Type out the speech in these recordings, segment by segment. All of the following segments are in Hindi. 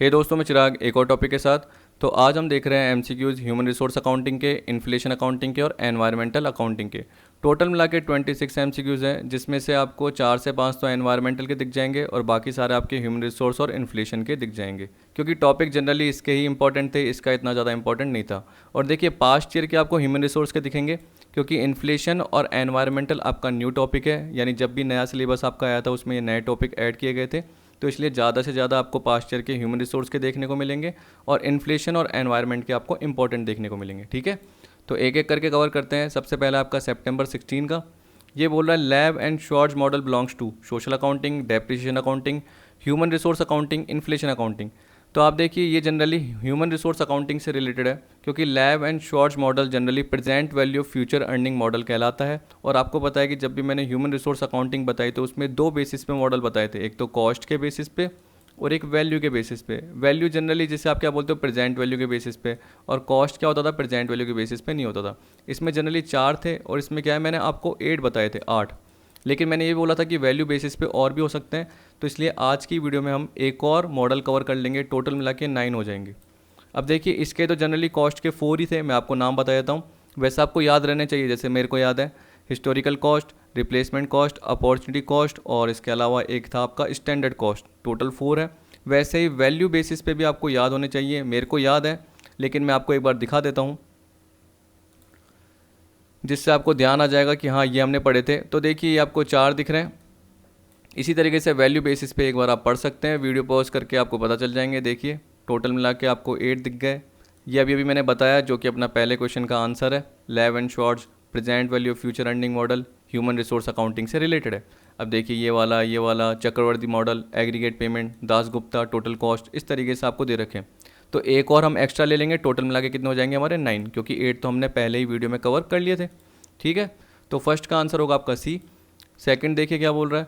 हे दोस्तों, मैं चिराग एक और टॉपिक के साथ। तो आज हम देख रहे हैं एमसीक्यूज ह्यूमन रिसोर्स अकाउंटिंग के, इन्फ्लेशन अकाउंटिंग के और एनवायरमेंटल अकाउंटिंग के। टोटल मिला के 26 एमसीक्यूज हैं, जिसमें से आपको 4 से 5 तो एनवायरमेंटल के दिख जाएंगे और बाकी सारे आपके ह्यूमन रिसोर्स और इन्फ्लेशन के दिख जाएंगे, क्योंकि टॉपिक जनरली इसके ही इंपॉर्टेंट थे, इसका इतना ज़्यादा इंपॉर्टेंट नहीं था। और देखिए पास्ट ईयर के आपको ह्यूमन रिसोर्स के दिखेंगे, क्योंकि इन्फ्लेशन और एनवायरमेंटल आपका न्यू टॉपिक है, यानी जब भी नया सिलेबस आपका आया था उसमें ये नए टॉपिक ऐड किए गए थे। तो इसलिए ज़्यादा से ज़्यादा आपको पास्ट ईयर के ह्यूमन रिसोर्स के देखने को मिलेंगे और इन्फ्लेशन और एनवायरनमेंट के आपको इंपॉर्टेंट देखने को मिलेंगे। ठीक है, तो एक एक करके कवर करते हैं। सबसे पहला आपका सितंबर 16 का, ये बोल रहा है Lev and Schwartz model belongs to social accounting, depreciation accounting, human resource accounting, inflation accounting. तो आप देखिए ये जनरली ह्यूमन रिसोर्स अकाउंटिंग से रिलेटेड है, क्योंकि Lev and Schwartz model generally present value future earning model कहलाता है। और आपको पता है कि जब भी मैंने ह्यूमन रिसोर्स अकाउंटिंग बताई तो उसमें दो बेसिस पे मॉडल बताए थे, एक तो कॉस्ट के बेसिस पे और एक वैल्यू के बेसिस पे। वैल्यू जनरली जैसे आप क्या बोलते हो प्रेजेंट वैल्यू के बेसिस पे, और कॉस्ट क्या होता था प्रेजेंट वैल्यू के बेसिस पे नहीं होता था। इसमें जनरली 4 थे और इसमें क्या है मैंने आपको 8 बताए थे, 8। लेकिन मैंने ये बोला था कि वैल्यू बेसिस पे और भी हो सकते हैं, तो इसलिए आज की वीडियो में हम एक और मॉडल कवर कर लेंगे, टोटल मिला के 9 हो जाएंगे। अब देखिए इसके तो जनरली कॉस्ट के 4 ही थे, मैं आपको नाम बता देता हूँ, वैसे आपको याद रहने चाहिए जैसे मेरे को याद है। Historical cost, replacement cost, opportunity cost और इसके अलावा एक था आपका स्टैंडर्ड कॉस्ट, टोटल 4 है। वैसे ही वैल्यू बेसिस पे भी आपको याद होने चाहिए, मेरे को याद है लेकिन मैं आपको एक बार दिखा देता हूँ जिससे आपको ध्यान आ जाएगा कि हाँ ये हमने पढ़े थे। तो देखिए ये आपको 4 दिख रहे हैं। इसी तरीके से वैल्यू बेसिस पे एक बार आप पढ़ सकते हैं, वीडियो पॉज करके आपको पता चल जाएंगे। देखिए टोटल मिला के आपको 8 दिख गए। ये अभी मैंने बताया जो कि अपना पहले क्वेश्चन का आंसर है, Lev and Schwartz present value future earning model human resource accounting से रिलेटेड है। अब देखिए ये वाला Chakraborty model, aggregate payment, Dasgupta, total cost, इस तरीके से आपको दे रखे हैं। तो एक और हम एक्स्ट्रा ले लेंगे, टोटल मिला के कितने हो जाएंगे हमारे 9, क्योंकि 8 तो हमने पहले ही वीडियो में कवर कर लिए थे। ठीक है, तो फर्स्ट का आंसर होगा आपका सी। सेकंड देखिए क्या बोल रहा है,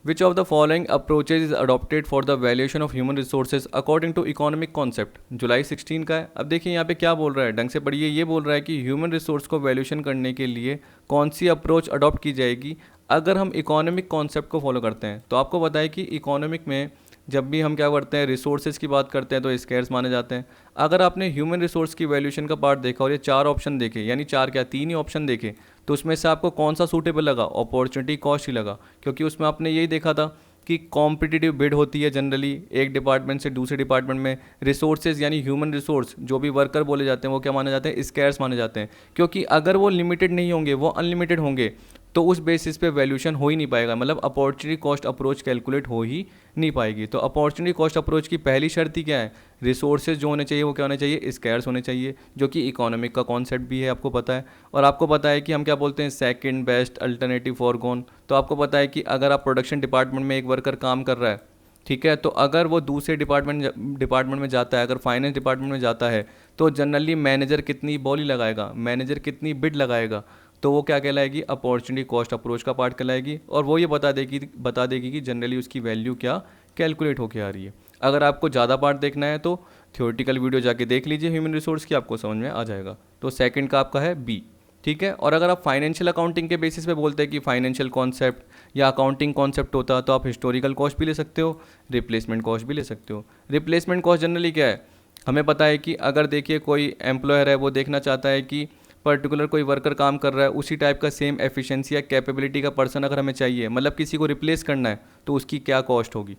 which of the following approaches is adopted for the valuation of human resources according to economic concept, जुलाई 16 का है। अब देखिए यहाँ पे क्या बोल रहा है, ढंग से पढ़िए। ये बोल रहा है कि ह्यूमन रिसोर्स को वैल्यूएशन करने के लिए कौन सी अप्रोच अडॉप्ट की जाएगी अगर हम इकोनॉमिक कॉन्सेप्ट को फॉलो करते हैं। तो आपको बताया कि इकोनॉमिक में जब भी हम क्या करते हैं, रिसोर्सेज की बात करते हैं तो स्कैर्स माने जाते हैं। अगर आपने ह्यूमन रिसोर्स की वैल्यूएशन का पार्ट देखा और ये 4 ऑप्शन देखे, यानी 4 क्या 3 ही ऑप्शन देखे, तो उसमें से आपको कौन सा सूटेबल लगा, अपॉर्चुनिटी कॉस्ट ही लगा, क्योंकि उसमें आपने यही देखा था कि कॉम्पिटिटिव बिड होती है जनरली एक डिपार्टमेंट से दूसरे डिपार्टमेंट में। रिसोर्सेज यानी ह्यूमन रिसोर्स जो भी वर्कर बोले जाते हैं वो क्या माने जाते हैं, स्कैर्स माने जाते हैं, क्योंकि अगर वो लिमिटेड नहीं होंगे, वो अनलिमिटेड होंगे, तो उस बेसिस पे वैल्यूएशन हो ही नहीं पाएगा, मतलब अपॉर्चुनिटी कॉस्ट अप्रोच कैलकुलेट हो ही नहीं पाएगी। तो अपॉर्चुनिटी कॉस्ट अप्रोच की पहली शर्त ही क्या है, रिसोर्सेज जो होने चाहिए वो क्या होने चाहिए, स्कैर्स होने चाहिए, जो कि इकोनॉमिक का कॉन्सेप्ट भी है, आपको पता है। और आपको पता है कि हम क्या बोलते हैं, सेकंड बेस्ट अल्टरनेटिव फॉरगॉन। तो आपको पता है कि अगर आप प्रोडक्शन डिपार्टमेंट में एक वर्कर काम कर रहा है, ठीक है, तो अगर वो दूसरे डिपार्टमेंट में जाता है, अगर फाइनेंस डिपार्टमेंट में जाता है, तो जनरली मैनेजर कितनी बोली लगाएगा, मैनेजर कितनी बिड लगाएगा, तो वो क्या कहलाएगी, अपॉर्चुनिटी कॉस्ट अप्रोच का पार्ट कहलाएगी। और वो ये बता देगी कि जनरली उसकी वैल्यू क्या कैलकुलेट होके आ रही है। अगर आपको ज़्यादा पार्ट देखना है तो थ्योरेटिकल वीडियो जाके देख लीजिए ह्यूमन रिसोर्स की, आपको समझ में आ जाएगा। तो सेकंड का आपका है बी। ठीक है, और अगर आप फाइनेंशियल अकाउंटिंग के बेसिस पे बोलते हैं कि फाइनेंशियल कॉन्सेप्ट या अकाउंटिंग कॉन्सेप्ट होता है, तो आप हिस्टोरिकल कॉस्ट भी ले सकते हो, रिप्लेसमेंट कॉस्ट भी ले सकते हो। रिप्लेसमेंट कॉस्ट जनरली क्या है, हमें पता है कि अगर देखिए कोई एम्प्लॉयर है वो देखना चाहता है कि पर्टिकुलर कोई वर्कर काम कर रहा है, उसी टाइप का सेम एफिशिएंसी या कैपेबिलिटी का पर्सन अगर हमें चाहिए, मतलब किसी को रिप्लेस करना है, तो उसकी क्या कॉस्ट होगी।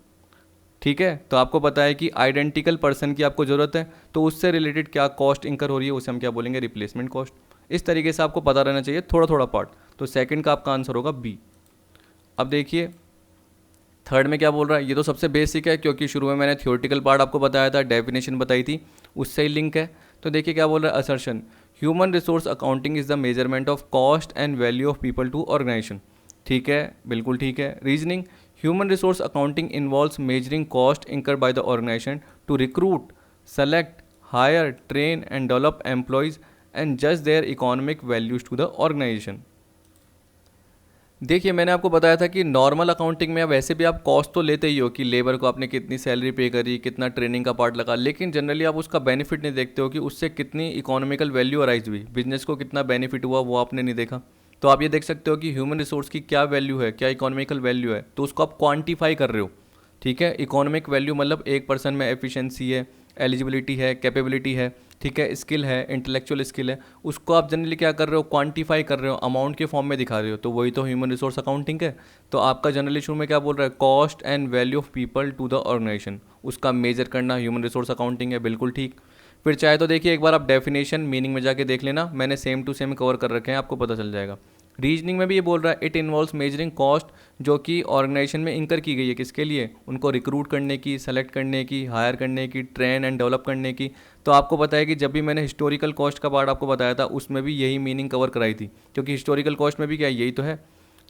ठीक है, तो आपको पता है कि आइडेंटिकल पर्सन की आपको ज़रूरत है, तो उससे रिलेटेड क्या कॉस्ट इंकर हो रही है उसे हम क्या बोलेंगे, रिप्लेसमेंट कॉस्ट। इस तरीके से आपको पता रहना चाहिए थोड़ा थोड़ा पार्ट। तो सेकंड का आपका आंसर होगा बी। अब देखिए थर्ड में क्या बोल रहा है, ये तो सबसे बेसिक है, क्योंकि शुरू में मैंने थ्योरेटिकल पार्ट आपको बताया था, डेफिनेशन बताई थी, उससे ही लिंक है। तो देखिए क्या बोल रहा है, assertion human resource accounting is the measurement of cost and value of people to organisation. ठीक है, बिल्कुल ठीक है। Reasoning, human resource accounting involves measuring cost incur by the organisation to recruit, select, hire, train and develop employees and जज their economic values to the organisation. देखिए मैंने आपको बताया था कि नॉर्मल अकाउंटिंग में वैसे भी आप कॉस्ट तो लेते ही हो कि लेबर को आपने कितनी सैलरी पे करी, कितना ट्रेनिंग का पार्ट लगा, लेकिन जनरली आप उसका बेनिफिट नहीं देखते हो कि उससे कितनी इकोनॉमिकल वैल्यू अराइज हुई, बिजनेस को कितना बेनिफिट हुआ, वो आपने नहीं देखा। तो आप ये देख सकते हो कि ह्यूमन रिसोर्स की क्या वैल्यू है, क्या इकोनॉमिकल वैल्यू है, तो उसको आप क्वान्टिफाई कर रहे हो। ठीक है। इकोनॉमिक वैल्यू मतलब एक पर्सन में एफिशिएंसी है, एलिजिबिलिटी है, कैपेबिलिटी है, ठीक है, स्किल है, इंटेलेक्चुअल स्किल है, उसको आप जनरली क्या कर रहे हो, क्वांटिफाई कर रहे हो, अमाउंट के फॉर्म में दिखा रहे हो, तो वही तो ह्यूमन रिसोर्स अकाउंटिंग है। तो आपका जनरली शुरू में क्या बोल रहा है, cost and value of people to the organisation, उसका मेजर करना ह्यूमन रिसोर्स अकाउंटिंग है, बिल्कुल ठीक। फिर चाहे तो देखिए एक बार आप डेफिनेशन मीनिंग में जाके देख लेना, मैंने सेम टू सेम कवर कर रखे हैं, आपको पता चल जाएगा। रीजनिंग में भी ये बोल रहा है इट इन्वॉल्व्स मेजरिंग कॉस्ट जो कि ऑर्गेनाइजेशन में इंकर की गई है, किसके लिए, उनको रिक्रूट करने की, सेलेक्ट करने की, हायर करने की, ट्रेन एंड डेवलप करने की। तो आपको पता है कि जब भी मैंने हिस्टोरिकल कॉस्ट का पार्ट आपको बताया था उसमें भी यही मीनिंग कवर कराई थी, क्योंकि हिस्टोरिकल कॉस्ट में भी क्या है, यही तो है।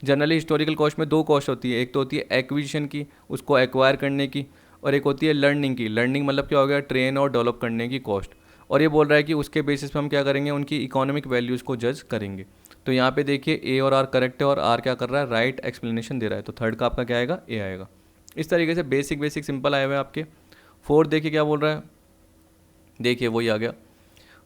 जनरली हिस्टोरिकल कॉस्ट में दो कॉस्ट होती है, एक तो होती है एक्विजिशन की, उसको एक्वायर करने की, और एक होती है लर्निंग की। लर्निंग मतलब क्या हो गया, ट्रेन और डेवलप करने की कॉस्ट। और ये बोल रहा है कि उसके बेसिस पे हम क्या करेंगे, उनकी इकोनॉमिक वैल्यूज़ को जज करेंगे। तो यहाँ पे देखिए ए और आर करेक्ट है और आर क्या कर रहा है, राइट एक्सप्लेनेशन दे रहा है, तो थर्ड का आपका क्या आएगा, ए आएगा। इस तरीके से बेसिक बेसिक सिंपल आए हुए हैं आपके। फोर्थ देखिए क्या बोल रहा है, देखिए वही आ गया।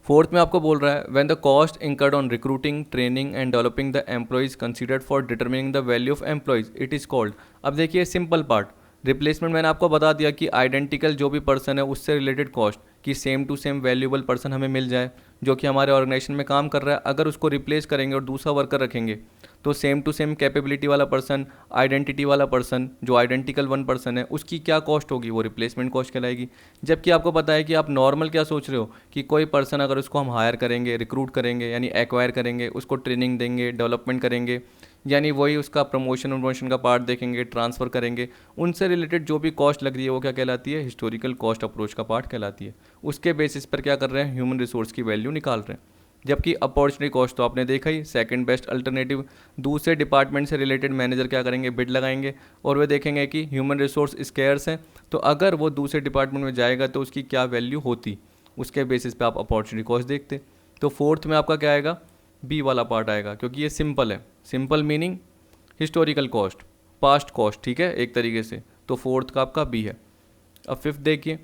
फोर्थ में आपको बोल रहा है when the cost incurred on recruiting, training and developing the employees considered for determining the value of employees it is called. अब देखिए सिंपल पार्ट, रिप्लेसमेंट मैंने आपको बता दिया कि आइडेंटिकल जो भी पर्सन है उससे रिलेटेड कॉस्ट, कि same to same valuable person हमें मिल जाए जो कि हमारे ऑर्गेनाइजेशन में काम कर रहा है, अगर उसको रिप्लेस करेंगे और दूसरा वर्कर रखेंगे तो सेम टू सेम कैपेबिलिटी वाला पर्सन, आइडेंटिटी वाला पर्सन, जो आइडेंटिकल वन पर्सन है उसकी क्या कॉस्ट होगी, वो रिप्लेसमेंट कॉस्ट कहलाएगी। जबकि आपको पता है कि आप नॉर्मल क्या सोच रहे हो कि कोई पर्सन अगर उसको हम हायर करेंगे, रिक्रूट करेंगे यानी एक्वायर करेंगे, उसको ट्रेनिंग देंगे, डेवलपमेंट करेंगे, यानी वही उसका प्रमोशन का पार्ट देखेंगे, ट्रांसफ़र करेंगे, उनसे रिलेटेड जो भी कॉस्ट लग रही है वो क्या कहलाती है, हिस्टोरिकल कॉस्ट अप्रोच का पार्ट कहलाती है। उसके बेसिस पर क्या कर रहे हैं, ह्यूमन रिसोर्स की वैल्यू निकाल रहे हैं। जबकि अपॉर्चुनिटी कॉस्ट तो आपने देखा ही, सेकंड बेस्ट अल्टरनेटिव, दूसरे डिपार्टमेंट से रिलेटेड मैनेजर क्या करेंगे, बिड लगाएंगे और वे देखेंगे कि ह्यूमन रिसोर्स स्केयर्स हैं, तो अगर वो दूसरे डिपार्टमेंट में जाएगा तो उसकी क्या वैल्यू होती, उसके बेसिस पे आप अपॉर्चुनिटी कॉस्ट देखते। तो फोर्थ में आपका क्या आएगा, बी वाला पार्ट आएगा, क्योंकि ये सिंपल है। Simple meaning historical cost, past cost, ठीक है, एक तरीके से। तो फोर्थ का आपका बी है। अब फिफ्थ देखिए,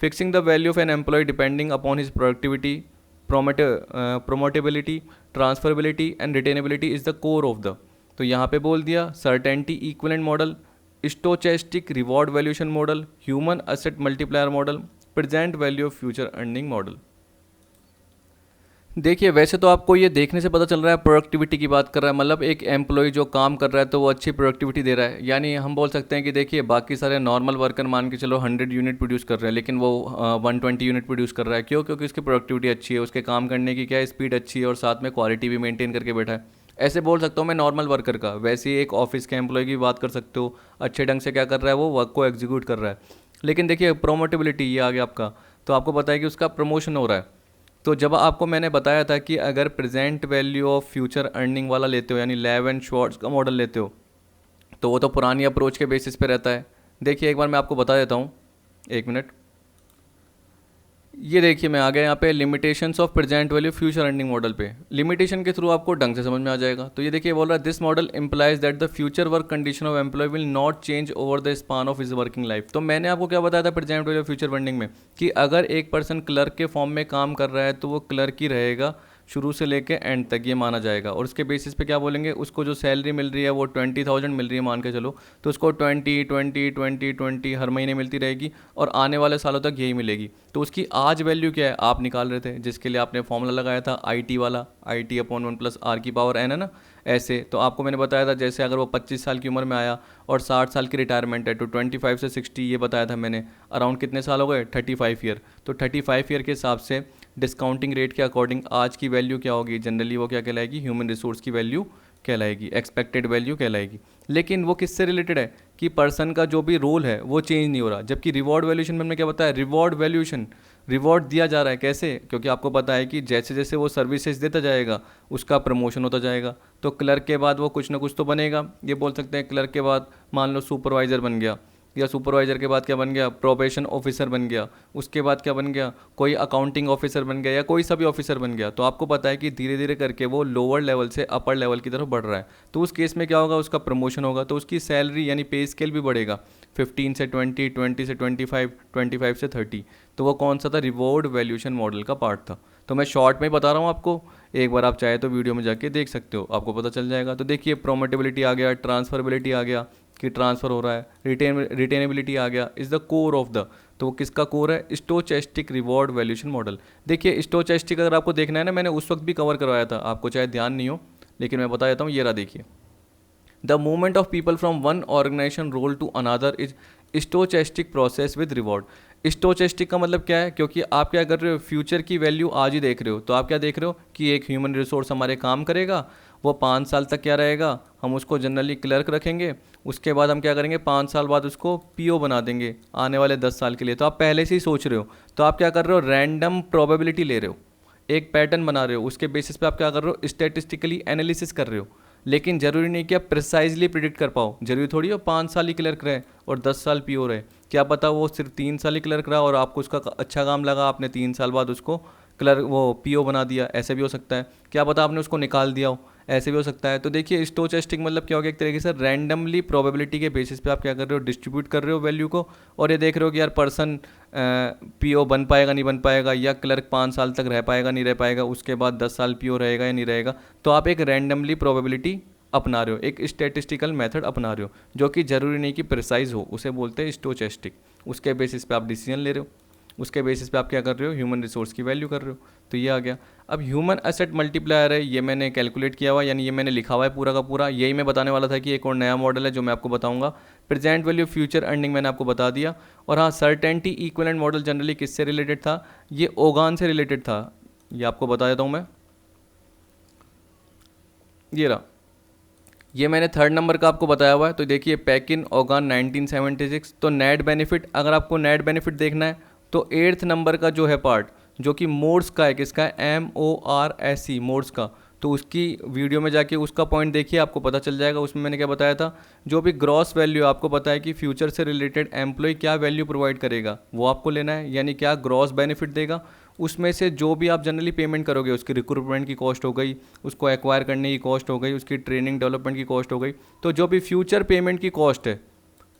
fixing the value of an employee depending upon his productivity, promotability, transferability and retainability is the core of the. तो यहाँ पे बोल दिया certainty equivalent model, stochastic reward valuation model, human asset multiplier model, present value of future earning model. देखिए वैसे तो आपको ये देखने से पता चल रहा है प्रोडक्टिविटी की बात कर रहा है, मतलब एक एम्प्लॉय जो काम कर रहा है तो वो अच्छी प्रोडक्टिविटी दे रहा है। यानी हम बोल सकते हैं कि देखिए बाकी सारे नॉर्मल वर्कर मान के चलो 100 यूनिट प्रोड्यूस कर रहे हैं, लेकिन वो 120 यूनिट प्रोड्यूस कर रहा है। क्यों? क्योंकि उसकी प्रोडक्टिविटी अच्छी है, उसके काम करने की क्या स्पीड अच्छी है और साथ में क्वालिटी भी मेंटेन करके बैठा है। ऐसे बोल सकता हूँ मैं नॉर्मल वर्कर का। वैसे ही एक ऑफिस के एम्प्लॉय की बात कर सकते हो, अच्छे ढंग से क्या कर रहा है, वो वर्क को एग्जीक्यूट कर रहा है। लेकिन देखिए प्रोमोटेबिलिटी ये आ गया आपका, तो आपको पता है कि उसका प्रमोशन हो रहा है। तो जब आपको मैंने बताया था कि अगर present value of future earning वाला लेते हो यानी लेव एंड शॉर्ट्स का मॉडल लेते हो तो वो तो पुरानी अप्रोच के बेसिस पे रहता है। देखिए एक बार मैं आपको बता देता हूँ, एक मिनट। ये देखिए मैं आ गया यहाँ पे limitations of present value future earning model पे। लिमिटेशन के थ्रू आपको ढंग से समझ में आ जाएगा। तो ये देखिए बोल रहा है this model implies that the future work condition of employee will not change over the span of his working life. तो मैंने आपको क्या बताया था प्रेजेंट वैल्यू फ्यूचर अर्निंग में, कि अगर एक पर्सन क्लर्क के फॉर्म में काम कर रहा है तो वो क्लर्क ही रहेगा शुरू से लेके एंड तक, ये माना जाएगा। और उसके बेसिस पे क्या बोलेंगे, उसको जो सैलरी मिल रही है वो 20,000 मिल रही है मान के चलो, तो उसको 20 हर महीने मिलती रहेगी और आने वाले सालों तक यही मिलेगी। तो उसकी आज वैल्यू क्या है आप निकाल रहे थे, जिसके लिए आपने फॉर्मूला लगाया था IT वाला, IT/1+R⁻n है ना। ऐसे तो आपको मैंने बताया था जैसे अगर वो 25 साल की उम्र में आया और 60 साल की रिटायरमेंट है तो 25 से 60 ये बताया था मैंने, अराउंड कितने साल हो गए, 35 ईयर। तो 35 ईयर के हिसाब से डिस्काउंटिंग रेट के अकॉर्डिंग आज की वैल्यू क्या होगी, जनरली वो क्या कहलाएगी, ह्यूमन रिसोर्स की वैल्यू कहलाएगी, एक्सपेक्टेड वैल्यू कहलाएगी। लेकिन वो किससे रिलेटेड है कि पर्सन का जो भी रोल है वो चेंज नहीं हो रहा। जबकि रिवॉर्ड वैल्यूएशन में हमने क्या बताया, रिवॉर्ड वैल्यूएशन, रिवॉर्ड दिया जा रहा है कैसे, क्योंकि आपको पता है कि जैसे जैसे वो सर्विसेज देता जाएगा उसका प्रमोशन होता जाएगा। तो क्लर्क के बाद वो कुछ ना कुछ तो बनेगा। ये बोल सकते हैं क्लर्क के बाद मान लो सुपरवाइज़र बन गया, या सुपरवाइज़र के बाद क्या बन गया, प्रोबेशन ऑफिसर बन गया, उसके बाद क्या बन गया, कोई अकाउंटिंग ऑफिसर बन गया, या कोई सा भी ऑफिसर बन गया। तो आपको पता है कि धीरे धीरे करके वो लोअर लेवल से अपर लेवल की तरफ बढ़ रहा है। तो उस केस में क्या होगा, उसका प्रमोशन होगा तो उसकी सैलरी यानी पे स्केल भी बढ़ेगा। 15 से 20, 20 से 25, 25 से 30। तो वो कौन सा था? रिवॉर्ड वैल्यूएशन मॉडल का पार्ट था। तो मैं शॉर्ट में बता रहा हूँ आपको, एक बार आप चाहे तो वीडियो में जाके देख सकते हो, आपको पता चल जाएगा। तो देखिए प्रोमोटेबिलिटी आ गया, ट्रांसफरेबिलिटी आ गया कि ट्रांसफ़र हो रहा है, रिटेनेबिलिटी आ गया, is the core of the. तो वो किसका कोर है? स्टोचेस्टिक रिवॉर्ड वैल्यूएशन मॉडल। देखिए स्टोचेस्टिक अगर आपको देखना है ना, मैंने उस वक्त भी कवर करवाया था, आपको चाहे ध्यान नहीं हो, लेकिन मैं बता देता हूँ। ये रहा देखिए, the movement of people from one organisation role to another is stochastic process with reward. Stochastic का मतलब क्या है? क्योंकि आप क्या कर रहे हो, फ्यूचर की वैल्यू आज ही देख रहे हो, तो आप क्या देख रहे हो कि एक ह्यूमन रिसोर्स हमारे काम करेगा, वो 5 साल तक क्या रहेगा, हम उसको जनरली क्लर्क रखेंगे, उसके बाद हम क्या करेंगे, 5 साल बाद उसको पीओ बना देंगे आने वाले 10 साल के लिए। तो आप पहले से ही सोच रहे हो, तो आप क्या कर रहे हो, रैंडम प्रोबेबिलिटी ले रहे हो, एक पैटर्न बना रहे हो, उसके बेसिस पे आप क्या कर रहे हो, स्टैटिस्टिकली एनालिसिस कर रहे हो। लेकिन जरूरी नहीं कि आप प्रिसाइजली प्रिडिक्ट कर पाओ, जरूरी थोड़ी हो 5 साल ही क्लर्क रहे और 10 साल पीओ रहे। क्या पता वो सिर्फ 3 साल ही क्लर्क रहा और आपको उसका अच्छा काम लगा, आपने 3 साल बाद उसको क्लर्क वो पीओ बना दिया, ऐसे भी हो सकता है। क्या पता आपने उसको निकाल दिया हो, ऐसे भी हो सकता है। तो देखिए स्टोचेस्टिक मतलब क्या हो गया, एक तरीके से रैंडमली प्रोबेबिलिटी के बेसिस पे आप क्या कर रहे हो, डिस्ट्रीब्यूट कर रहे हो वैल्यू को, और ये देख रहे हो कि यार पर्सन पीओ बन पाएगा नहीं बन पाएगा, या क्लर्क 5 साल तक रह पाएगा नहीं रह पाएगा, उसके बाद 10 साल पीओ रहेगा या नहीं रहेगा। तो आप एक रैंडमली प्रोबेबिलिटी अपना रहे हो, एक स्टैटिस्टिकल मेथड अपना रहे हो, जो कि ज़रूरी नहीं कि प्रिसाइज हो, उसे बोलते हैं स्टोचेस्टिक। उसके बेसिस पे आप डिसीजन ले रहे हो, उसके बेसिस पे आप क्या कर रहे हो, ह्यूमन रिसोर्स की वैल्यू कर रहे हो। तो ये आ गया। अब ह्यूमन एसेट मल्टीप्लायर है, ये मैंने कैलकुलेट किया हुआ, यानी ये मैंने लिखा हुआ है पूरा का पूरा। यही मैं बताने वाला था कि एक और नया मॉडल है जो मैं आपको बताऊंगा। प्रेजेंट वैल्यू फ्यूचर अर्निंग मैंने आपको बता दिया। और हाँ, सर्टेनिटी इक्विवेलेंट मॉडल जनरली किससे रिलेटेड था? ये ओगान से रिलेटेड था, ये आपको बता देता हूँ मैं। ये रहा, ये मैंने 3rd नंबर का आपको बताया हुआ है। तो देखिए पैकिन ओगान 1976। तो नेट बेनिफिट, अगर आपको नेट बेनिफिट देखना है तो 8th नंबर का जो है पार्ट, जो कि मोड्स का है, किसका है, MORSE मोड्स का। तो उसकी वीडियो में जाके उसका पॉइंट देखिए, आपको पता चल जाएगा। उसमें मैंने क्या बताया था, जो भी ग्रॉस वैल्यू आपको पता है कि फ्यूचर से रिलेटेड एम्प्लॉय क्या वैल्यू प्रोवाइड करेगा, वो आपको लेना है, यानी क्या ग्रॉस बेनिफिट देगा। उसमें से जो भी आप जनरली पेमेंट करोगे, उसकी रिक्रूटमेंट की कॉस्ट हो गई, उसको एक्वायर करने की कॉस्ट हो गई, उसकी ट्रेनिंग डेवलपमेंट की कॉस्ट हो गई। तो जो भी फ्यूचर पेमेंट की कॉस्ट है,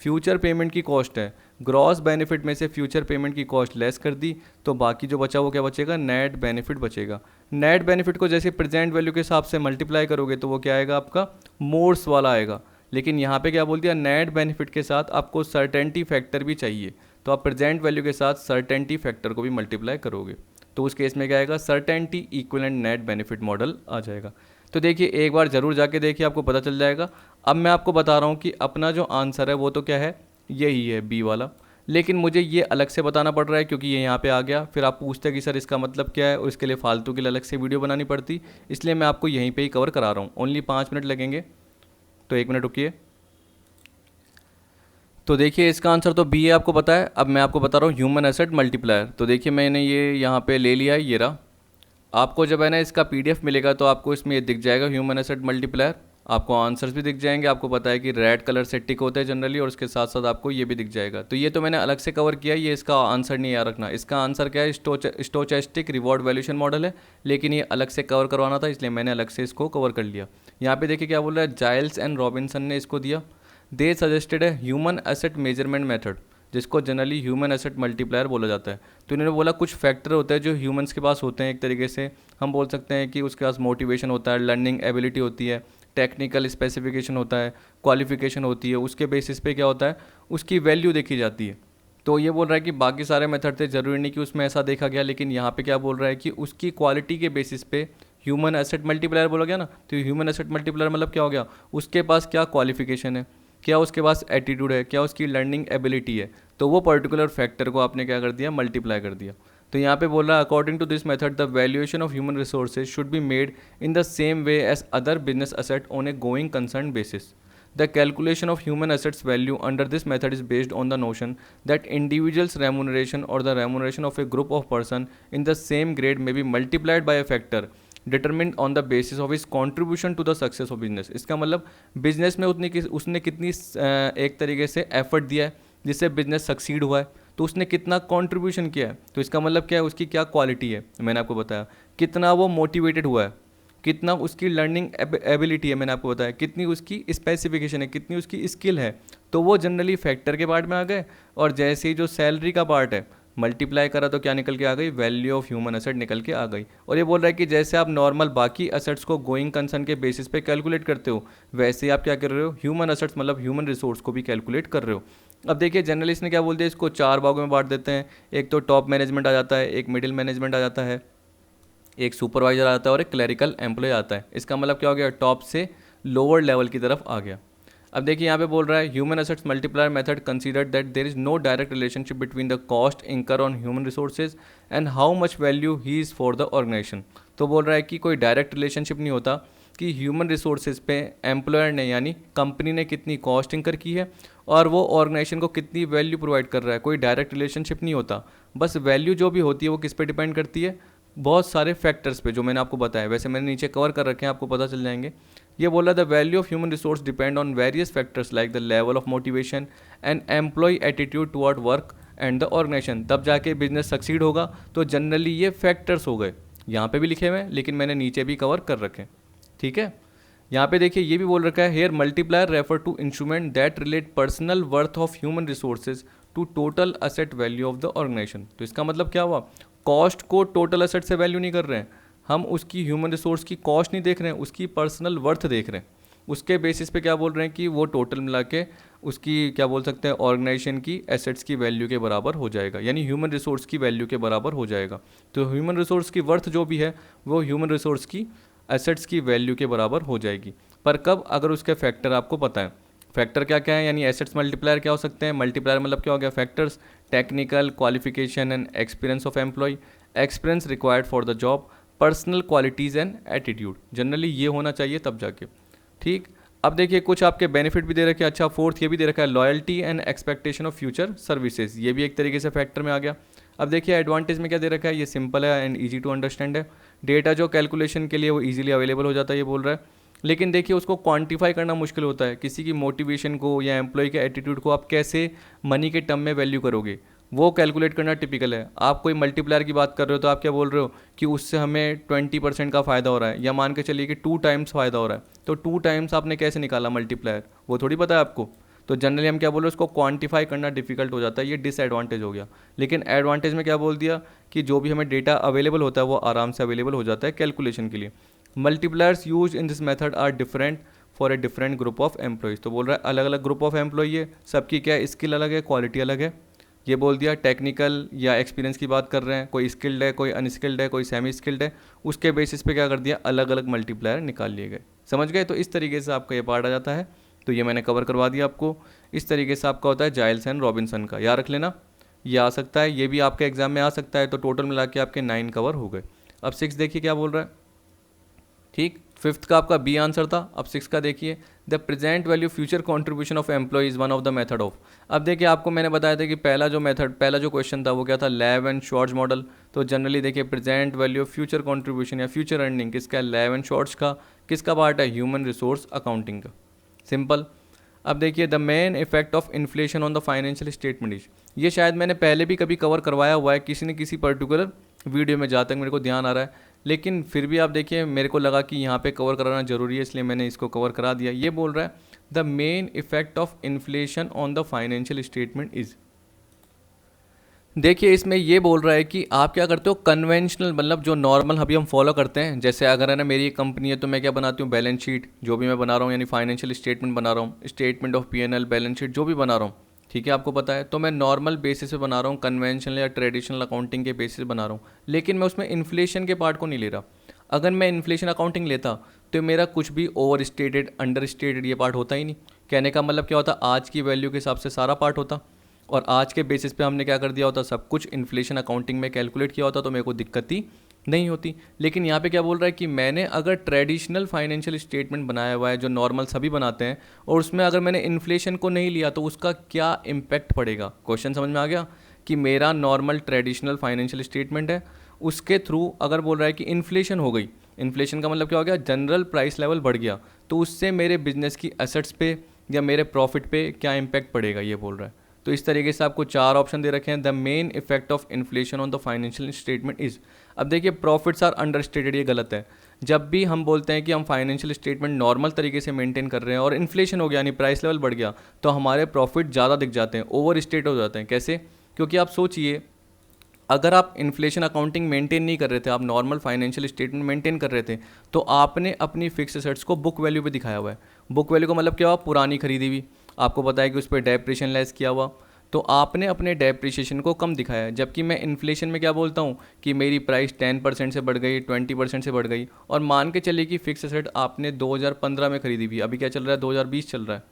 फ्यूचर पेमेंट की कॉस्ट है, ग्रॉस बेनिफिट में से फ्यूचर पेमेंट की कॉस्ट लेस कर दी, तो बाकी जो बचा वो क्या बचेगा, नेट बेनिफिट बचेगा। नेट बेनिफिट को जैसे प्रेजेंट वैल्यू के हिसाब से मल्टीप्लाई करोगे तो वो क्या आएगा, आपका मोड्स वाला आएगा। लेकिन यहाँ पे क्या बोल दिया, नेट बेनिफिट के साथ आपको सर्टेनिटी फैक्टर भी चाहिए, तो आप प्रेजेंट वैल्यू के साथ सर्टेनिटी फैक्टर को भी मल्टीप्लाई करोगे, तो उस केस में क्या आएगा, certainty equivalent net benefit model आ जाएगा। तो देखिए एक बार ज़रूर जाके देखिए, आपको पता चल जाएगा। अब मैं आपको बता रहा हूँ कि अपना जो आंसर है वो तो क्या है, यही है बी वाला। लेकिन मुझे ये अलग से बताना पड़ रहा है क्योंकि ये यहाँ पे आ गया। फिर आप पूछते कि सर इसका मतलब क्या है, और इसके लिए फालतू के लिए अलग से वीडियो बनानी पड़ती, इसलिए मैं आपको यहीं पे ही कवर करा रहा हूँ। ओनली 5 मिनट लगेंगे, तो 1 मिनट रुकिए। तो देखिए इसका आंसर तो बी है, आपको पता है। अब मैं आपको बता रहा हूँ ह्यूमन एसेट मल्टीप्लायर। तो देखिए मैंने ये यहाँ पे ले लिया है, ये रहा। आपको जब है ना इसका PDF मिलेगा तो आपको इसमें ये दिख जाएगा ह्यूमन एसेट मल्टीप्लायर, आपको आंसर्स भी दिख जाएंगे। आपको पता है कि रेड कलर से टिक होते हैं जनरली, और उसके साथ साथ आपको ये भी दिख जाएगा। तो ये तो मैंने अलग से कवर किया, ये इसका आंसर नहीं याद रखना। इसका आंसर क्या है, स्टोचेस्टिक रिवॉर्ड वैल्यूएशन मॉडल है, लेकिन ये अलग से कवर करवाना था, इसलिए मैंने अलग से इसको कवर कर लिया। यहाँ पे देखिए क्या बोल रहा है, जाइल्स एंड रॉबिन्सन ने इसको दिया। दे सजेस्टेड है ह्यूमन एसेट मेजरमेंट मेथड, जिसको जनरली ह्यूमन एसेट मल्टीप्लायर बोला जाता है। तो इन्होंने बोला कुछ फैक्टर होते हैं जो ह्यूमंस के पास होते हैं, एक तरीके से हम बोल सकते हैं कि उसके पास मोटिवेशन होता है, लर्निंग एबिलिटी होती है, टेक्निकल स्पेसिफिकेशन होता है, क्वालिफिकेशन होती है। उसके बेसिस पे क्या होता है, उसकी वैल्यू देखी जाती है। तो ये बोल रहा है कि बाकी सारे मेथड थे, ज़रूरी नहीं कि उसमें ऐसा देखा गया, लेकिन यहाँ पे क्या बोल रहा है कि उसकी क्वालिटी के बेसिस पे ह्यूमन एसेट मल्टीप्लायर बोला गया ना। तो ह्यूमन एसेट मल्टीप्लायर मतलब क्या हो गया, उसके पास क्या क्वालिफिकेशन है, क्या उसके पास एटीट्यूड है, क्या उसकी लर्निंग एबिलिटी है, तो वो पर्टिकुलर फैक्टर को आपने क्या कर दिया, मल्टीप्लाई कर दिया। तो यहाँ पे बोल रहा है according to this method the valuation of human resources should be made in the same way as other business asset on a going concern basis. The calculation of human assets value under this method is based on the notion that individual's remuneration or the remuneration of a group of person in the same grade may be multiplied by a factor determined on the basis of his contribution to the success of business। इसका मतलब बिजनेस में उसने कितनी एक तरीके से एफर्ट दिया है जिससे बिजनेस सक्सीड हुआ है, तो उसने कितना कंट्रीब्यूशन किया है। तो इसका मतलब क्या है, उसकी क्या क्वालिटी है, मैंने आपको बताया, कितना वो मोटिवेटेड हुआ है, कितना उसकी लर्निंग एबिलिटी है, मैंने आपको बताया, कितनी उसकी स्पेसिफिकेशन है, कितनी उसकी स्किल है, तो वो जनरली फैक्टर के पार्ट में आ गए। और जैसे ही जो सैलरी का पार्ट है मल्टीप्लाई करा तो क्या निकल के आ गई, वैल्यू ऑफ ह्यूमन एसेट निकल के आ गई। और ये बोल रहा है कि जैसे आप नॉर्मल बाकी एसेट्स को गोइंग कंसर्न के बेसिस पे कैलकुलेट करते हो, वैसे ही आप क्या कर रहे हो, ह्यूमन एसेट्स मतलब ह्यूमन रिसोर्स को भी कैलकुलेट कर रहे हो। अब देखिए जनरली इसने क्या बोल दिया, इसको 4 भागों में बांट देते हैं। एक तो टॉप मैनेजमेंट आ जाता है, एक मिडिल मैनेजमेंट आ जाता है, एक सुपरवाइजर आता है और एक क्लरिकल एम्प्लॉय आता है। इसका मतलब क्या हो गया, टॉप से लोअर लेवल की तरफ आ गया। अब देखिए यहाँ पे बोल रहा है human assets multiplier method considered that there is no direct relationship between the cost incurred on human resources and how much value he is for the organisation. तो बोल रहा है कि कोई डायरेक्ट रिलेशनशिप नहीं होता कि ह्यूमन रिसोर्सेज पे एम्प्लॉयर ने यानी कंपनी ने कितनी कॉस्ट इंकर की है और वो ऑर्गेनाइजेशन को कितनी वैल्यू प्रोवाइड कर रहा है, कोई डायरेक्ट रिलेशनशिप नहीं होता। बस वैल्यू जो भी होती है वो किस पे डिपेंड करती है, बहुत सारे फैक्टर्स पे जो मैंने आपको बताया, वैसे मैंने नीचे कवर कर रखे हैं, आपको पता चल जाएंगे। ये बोला the value of human resource depend on various factors like the level of motivation and employee attitude toward work and the organisation. तब जाके बिजनेस सक्सीड होगा। तो जनरली ये फैक्टर्स हो गए, यहाँ पे भी लिखे हुए हैं लेकिन मैंने नीचे भी कवर कर रखे हैं, ठीक है। यहाँ पे देखिए ये भी बोल रखा है here multiplier refer to instrument that relate personal worth of human resources to total asset value of the organisation. तो इसका मतलब क्या हुआ, कॉस्ट को टोटल असेट से वैल्यू नहीं कर रहे हैं हम, उसकी ह्यूमन रिसोर्स की कॉस्ट नहीं देख रहे हैं, उसकी पर्सनल वर्थ देख रहे हैं। उसके बेसिस पे क्या बोल रहे हैं कि वो टोटल मिला के उसकी क्या बोल सकते हैं, ऑर्गेनाइजेशन की एसेट्स की वैल्यू के बराबर हो जाएगा, यानी ह्यूमन रिसोर्स की वैल्यू के बराबर हो जाएगा। तो ह्यूमन रिसोर्स की वर्थ जो भी है वो ह्यूमन रिसोर्स की एसेट्स की वैल्यू के बराबर हो जाएगी। पर कब, अगर उसके फैक्टर आपको पता है। फैक्टर क्या क्या है, यानी एसेट्स मल्टीप्लायर क्या हो सकते हैं, मल्टीप्लायर मतलब क्या हो गया, factors, technical qualification and experience of employee, experience required for the job, personal qualities and attitude. Generally ये होना चाहिए तब जाके, ठीक। अब देखिए कुछ आपके बेनिफिट भी दे रखे हैं। अच्छा, फोर्थ ये भी दे रखा है loyalty and expectation of future services, ये भी एक तरीके से फैक्टर में आ गया। अब देखिए एडवांटेज में क्या दे रखा है, ये सिंपल है एंड ईजी टू अंडरस्टैंड है। डेटा जो कैलकुलेशन के लिए वो ईजिली अवेलेबल हो जाता है, ये बोल रहा है। लेकिन देखिए उसको क्वांटिफाई करना मुश्किल होता है, किसी की मोटिवेशन को या एम्प्लॉय के एटीट्यूड को आप कैसे मनी के टर्म में वैल्यू करोगे, वो कैलकुलेट करना टिपिकल है। आप कोई मल्टीप्लायर की बात कर रहे हो तो आप क्या बोल रहे हो कि उससे हमें 20% का फ़ायदा हो रहा है, या मान के चलिए कि 2 टाइम्स फ़ायदा हो रहा है, तो 2 टाइम्स आपने कैसे निकाला मल्टीप्लायर, वो थोड़ी पता है आपको। तो जनरली हम क्या बोल रहे हैं, उसको क्वांटिफाई करना डिफिकल्ट हो जाता है, ये डिसएडवांटेज हो गया। लेकिन एडवांटेज में क्या बोल दिया कि जो भी हमें डेटा अवेलेबल होता है वो आराम से अवेलेबल हो जाता है कैलकुलेशन के लिए। Multipliers use in this method are different for a different group of employees. तो बोल रहा है अलग अलग ग्रुप ऑफ एम्प्लॉय है, सबकी क्या स्किल अलग है, क्वालिटी अलग है। ये बोल दिया टेक्निकल या एक्सपीरियंस की बात कर रहे हैं, कोई स्किल्ड है, कोई अनस्किल्ड है, कोई सेमी स्किल्ड है, उसके बेसिस पे क्या कर दिया, अलग अलग मल्टीप्लायर निकाल लिए गए। समझ गए। तो इस तरीके से आपका ये पार्ट आ जाता है। तो ये मैंने कवर करवा दिया आपको। इस तरीके से आपका होता है जाइल्स एंड रॉबिन्सन का, याद रख लेना, ये आ सकता है, ये भी आपके एग्जाम में आ सकता है। तो टोटल मिला के आपके 9 कवर हो गए। अब 6 देखिए क्या बोल रहा है, ठीक। 5th का आपका बी आंसर था। अब 6 का देखिए the present value future contribution of employee is one of the method of. अब देखिए आपको मैंने बताया था कि पहला जो क्वेश्चन था वो क्या था, लैव एंड शॉर्ट्स मॉडल। तो जनरली देखिए present value of future contribution या फ्यूचर अर्निंग किसका, लैव एंड शॉर्ट्स का। किसका पार्ट है, ह्यूमन रिसोर्स अकाउंटिंग का। सिंपल। अब देखिए the main effect of inflation on the financial statement is, ये शायद मैंने पहले भी कभी कवर करवाया हुआ है किसी न किसी पर्टिकुलर वीडियो में, जहाँ तक मेरे को ध्यान आ रहा है। लेकिन फिर भी आप देखिए मेरे को लगा कि यहाँ पे कवर कराना जरूरी है, इसलिए मैंने इसको कवर करा दिया। ये बोल रहा है the main effect of inflation on the financial statement is. देखिए इसमें ये बोल रहा है कि आप क्या करते हो, कन्वेंशनल मतलब जो नॉर्मल अभी हम फॉलो करते हैं। जैसे अगर है ना मेरी कंपनी है तो मैं क्या बनाती हूँ, बैलेंस शीट जो भी मैं बना रहा हूँ, यानी फाइनेंशियल स्टेटमेंट बना रहा हूँ, statement of P&L, balance sheet जो भी बना रहा हूँ, ठीक है, आपको पता है। तो मैं नॉर्मल बेसिस पे बना रहा हूँ, कन्वेंशनल या ट्रेडिशनल अकाउंटिंग के बेसिस पे बना रहा हूँ। लेकिन मैं उसमें इन्फ्लेशन के पार्ट को नहीं ले रहा। अगर मैं इन्फ्लेशन अकाउंटिंग लेता तो मेरा कुछ भी ओवर स्टेटेड, अंडर स्टेटेड ये पार्ट होता ही नहीं। कहने का मतलब क्या होता, आज की वैल्यू के हिसाब से सारा पार्ट होता, और आज के बेसिस पे हमने क्या कर दिया होता, सब कुछ इन्फ्लेशन अकाउंटिंग में कैलकुलेट किया होता, तो मेरे को दिक्कत ही नहीं होती। लेकिन यहाँ पे क्या बोल रहा है कि मैंने अगर ट्रेडिशनल फाइनेंशियल स्टेटमेंट बनाया हुआ है जो नॉर्मल सभी बनाते हैं, और उसमें अगर मैंने इन्फ्लेशन को नहीं लिया तो उसका क्या इम्पैक्ट पड़ेगा। क्वेश्चन समझ में आ गया कि मेरा नॉर्मल ट्रेडिशनल फाइनेंशियल स्टेटमेंट है, उसके थ्रू अगर बोल रहा है कि इन्फ्लेशन हो गई, इन्फ्लेशन का मतलब क्या हो गया, जनरल प्राइस लेवल बढ़ गया, तो उससे मेरे बिजनेस की एसेट्स पे या मेरे प्रॉफिट पे क्या इम्पैक्ट पड़ेगा, ये बोल रहा है। तो इस तरीके से आपको 4 ऑप्शन दे रखे हैं। The main effect of inflation on the financial statement is. अब देखिए प्रॉफिट्स आर अंडर स्टेटेड, ये गलत है। जब भी हम बोलते हैं कि हम फाइनेंशियल स्टेटमेंट नॉर्मल तरीके से मेंटेन कर रहे हैं और इन्फ्लेशन हो गया यानी प्राइस लेवल बढ़ गया, तो हमारे प्रॉफिट ज़्यादा दिख जाते हैं, ओवर स्टेट हो जाते हैं। कैसे? क्योंकि आप सोचिए, अगर आप इन्फ्लेशन अकाउंटिंग मेंटेन नहीं कर रहे थे, आप नॉर्मल फाइनेंशियल स्टेटमेंट मेंटेन कर रहे थे, तो आपने अपनी फिक्स एसेट्स को बुक वैल्यू पे दिखाया हुआ है। बुक वैल्यू का मतलब क्या हुआ? पुरानी खरीदी हुई, आपको पता है कि उस पर डेप्रिसिएशन लेस किया हुआ, तो आपने अपने डेप्रिसिएशन को कम दिखाया है। जबकि मैं इन्फ्लेशन में क्या बोलता हूँ कि मेरी प्राइस 10% से बढ़ गई, 20% से बढ़ गई, और मान के चलिए कि फिक्स एसेट आपने 2015 में खरीदी हुई, अभी क्या चल रहा है? 2020 चल रहा है।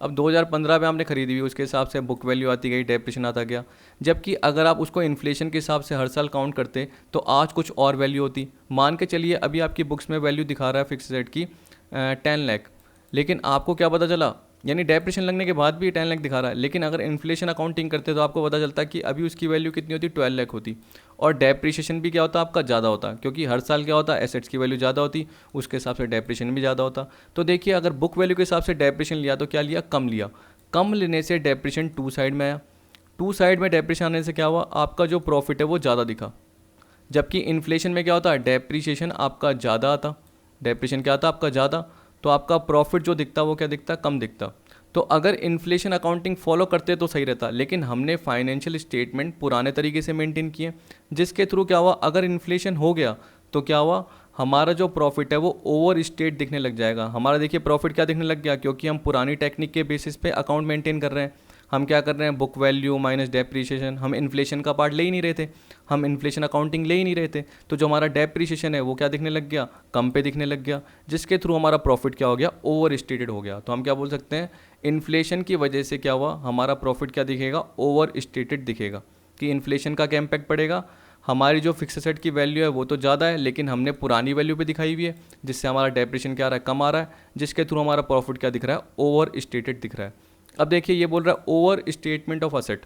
अब 2015 में आपने खरीदी हुई, उसके हिसाब से बुक वैल्यू आती गई, डेप्रिसिएशन आता गया। जबकि अगर आप उसको इन्फ्लेशन के हिसाब से हर साल काउंट करते तो आज कुछ और वैल्यू होती। मान के चलिए अभी आपकी बुक्स में वैल्यू दिखा रहा है फिक्स रेट की 10 लाख, लेकिन आपको क्या पता चला, यानी डेप्रिसिएशन लगने के बाद भी 10 लाख दिखा रहा है, लेकिन अगर इन्फ्लेशन अकाउंटिंग करते तो आपको पता चलता कि अभी उसकी वैल्यू कितनी होती? 12 लाख होती। और डेप्रिसिएशन भी क्या होता? आपका ज़्यादा होता, क्योंकि हर साल क्या होता? एसेट्स की वैल्यू ज़्यादा होती, उसके हिसाब से डेप्रिसिएशन भी ज़्यादा होता। तो देखिए, अगर बुक वैल्यू के हिसाब से डेप्रिसिएशन लिया तो क्या लिया? कम लिया। कम लेने से डेप्रिसिएशन टू साइड में आया। टू साइड में डेप्रिसिएशन आने से क्या हुआ? आपका जो प्रॉफिट है वो ज़्यादा दिखा। जबकि इन्फ्लेशन में क्या होता है? डेप्रिसिएशन आपका ज़्यादा आता, डेप्रिसिएशन क्या आता? आपका ज़्यादा, तो आपका प्रॉफिट जो दिखता वो क्या दिखता? कम दिखता। तो अगर इन्फ्लेशन अकाउंटिंग फॉलो करते तो सही रहता, लेकिन हमने फाइनेंशियल स्टेटमेंट पुराने तरीके से मेंटेन किए, जिसके थ्रू क्या हुआ? अगर इन्फ्लेशन हो गया तो क्या हुआ? हमारा जो प्रॉफिट है वो ओवर स्टेट दिखने लग जाएगा। हमारा देखिए प्रॉफिट क्या दिखने लग गया? क्योंकि हम पुरानी टेक्निक के बेसिस पे अकाउंट मेंटेन कर रहे हैं। हम क्या कर रहे हैं? Book value minus depreciation. हम इन्फ्लेशन का पार्ट ले ही नहीं रहे थे, हम इन्फ्लेशन अकाउंटिंग ले ही नहीं रहे थे, तो जो हमारा डेप्रिसिएशन है वो क्या दिखने लग गया? कम पे दिखने लग गया, जिसके थ्रू हमारा प्रॉफिट क्या हो गया? ओवर स्टेटेड हो गया। तो हम क्या बोल सकते हैं? इन्फ्लेशन की वजह से क्या हुआ? हमारा प्रॉफिट क्या दिखेगा? ओवर स्टेटेड दिखेगा। कि इन्फ्लेशन का क्या इम्पैक्ट पड़ेगा? हमारी जो फिक्स एसेट की वैल्यू है वो तो ज़्यादा है, लेकिन हमने पुरानी वैल्यू पे दिखाई हुई है, जिससे हमारा डेप्रिसिएशन क्या आ रहा है? कम आ रहा है, जिसके थ्रू हमारा प्रॉफिट क्या दिख रहा है? ओवर स्टेटेड दिख रहा है। अब देखिए, ये बोल रहा है ओवर स्टेटमेंट ऑफ असेट।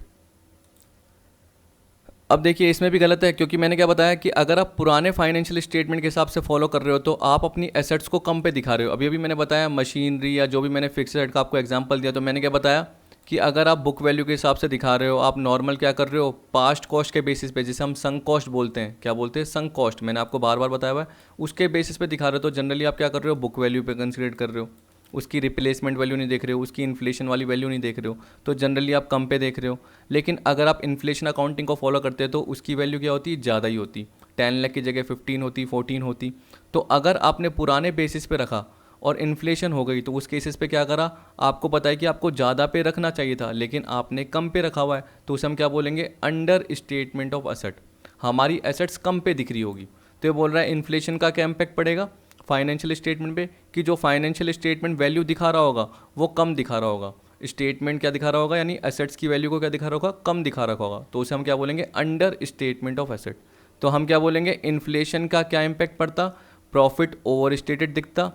अब देखिए, इसमें भी गलत है, क्योंकि मैंने क्या बताया कि अगर आप पुराने फाइनेंशियल स्टेटमेंट के हिसाब से फॉलो कर रहे हो तो आप अपनी एसेट्स को कम पे दिखा रहे हो। अभी अभी मैंने बताया मशीनरी या जो भी मैंने फिक्स एसेट का आपको एग्जांपल दिया, तो मैंने क्या बताया कि अगर आप बुक वैल्यू के हिसाब से दिखा रहे हो, आप नॉर्मल क्या कर रहे हो? पास्ट कॉस्ट के बेसिस पे, जिसे हम संक कॉस्ट बोलते हैं, क्या बोलते हैं? संक कॉस्ट, मैंने आपको बार बार बताया हुआ है, उसके बेसिस पे दिखा रहे हो, तो जनरली आप क्या कर रहे हो? बुक वैल्यू पे कंसिडर कर रहे हो, उसकी रिप्लेसमेंट वैल्यू नहीं देख रहे हो, उसकी इन्फ्लेशन वाली वैल्यू नहीं देख रहे हो, तो जनरली आप कम पे देख रहे हो। लेकिन अगर आप इन्फ्लेशन अकाउंटिंग को फॉलो करते हो तो उसकी वैल्यू क्या होती? ज़्यादा ही होती, 10 लाख की जगह 15 होती, 14 होती। तो अगर आपने पुराने बेसिस पे रखा और इन्फ्लेशन हो गई तो उस केसेस पे क्या करा? आपको पता है कि आपको ज़्यादा पे रखना चाहिए था, लेकिन आपने कम पे रखा हुआ है, तो उसे हम क्या बोलेंगे? Under statement of asset. हमारी एसेट्स कम पे दिख रही होगी। तो ये बोल रहा है इन्फ्लेशन का क्या इम्पैक्ट पड़ेगा फाइनेंशियल स्टेटमेंट पे? कि जो फाइनेंशियल स्टेटमेंट वैल्यू दिखा रहा होगा वो कम दिखा रहा होगा। स्टेटमेंट क्या दिखा रहा होगा? यानी एसेट्स की वैल्यू को क्या दिखा रहा होगा? कम दिखा रखा होगा, तो उसे हम क्या बोलेंगे? Under statement of asset. तो हम क्या बोलेंगे? इन्फ्लेशन का क्या इम्पैक्ट पड़ता? प्रॉफिट ओवर स्टेटेड दिखता,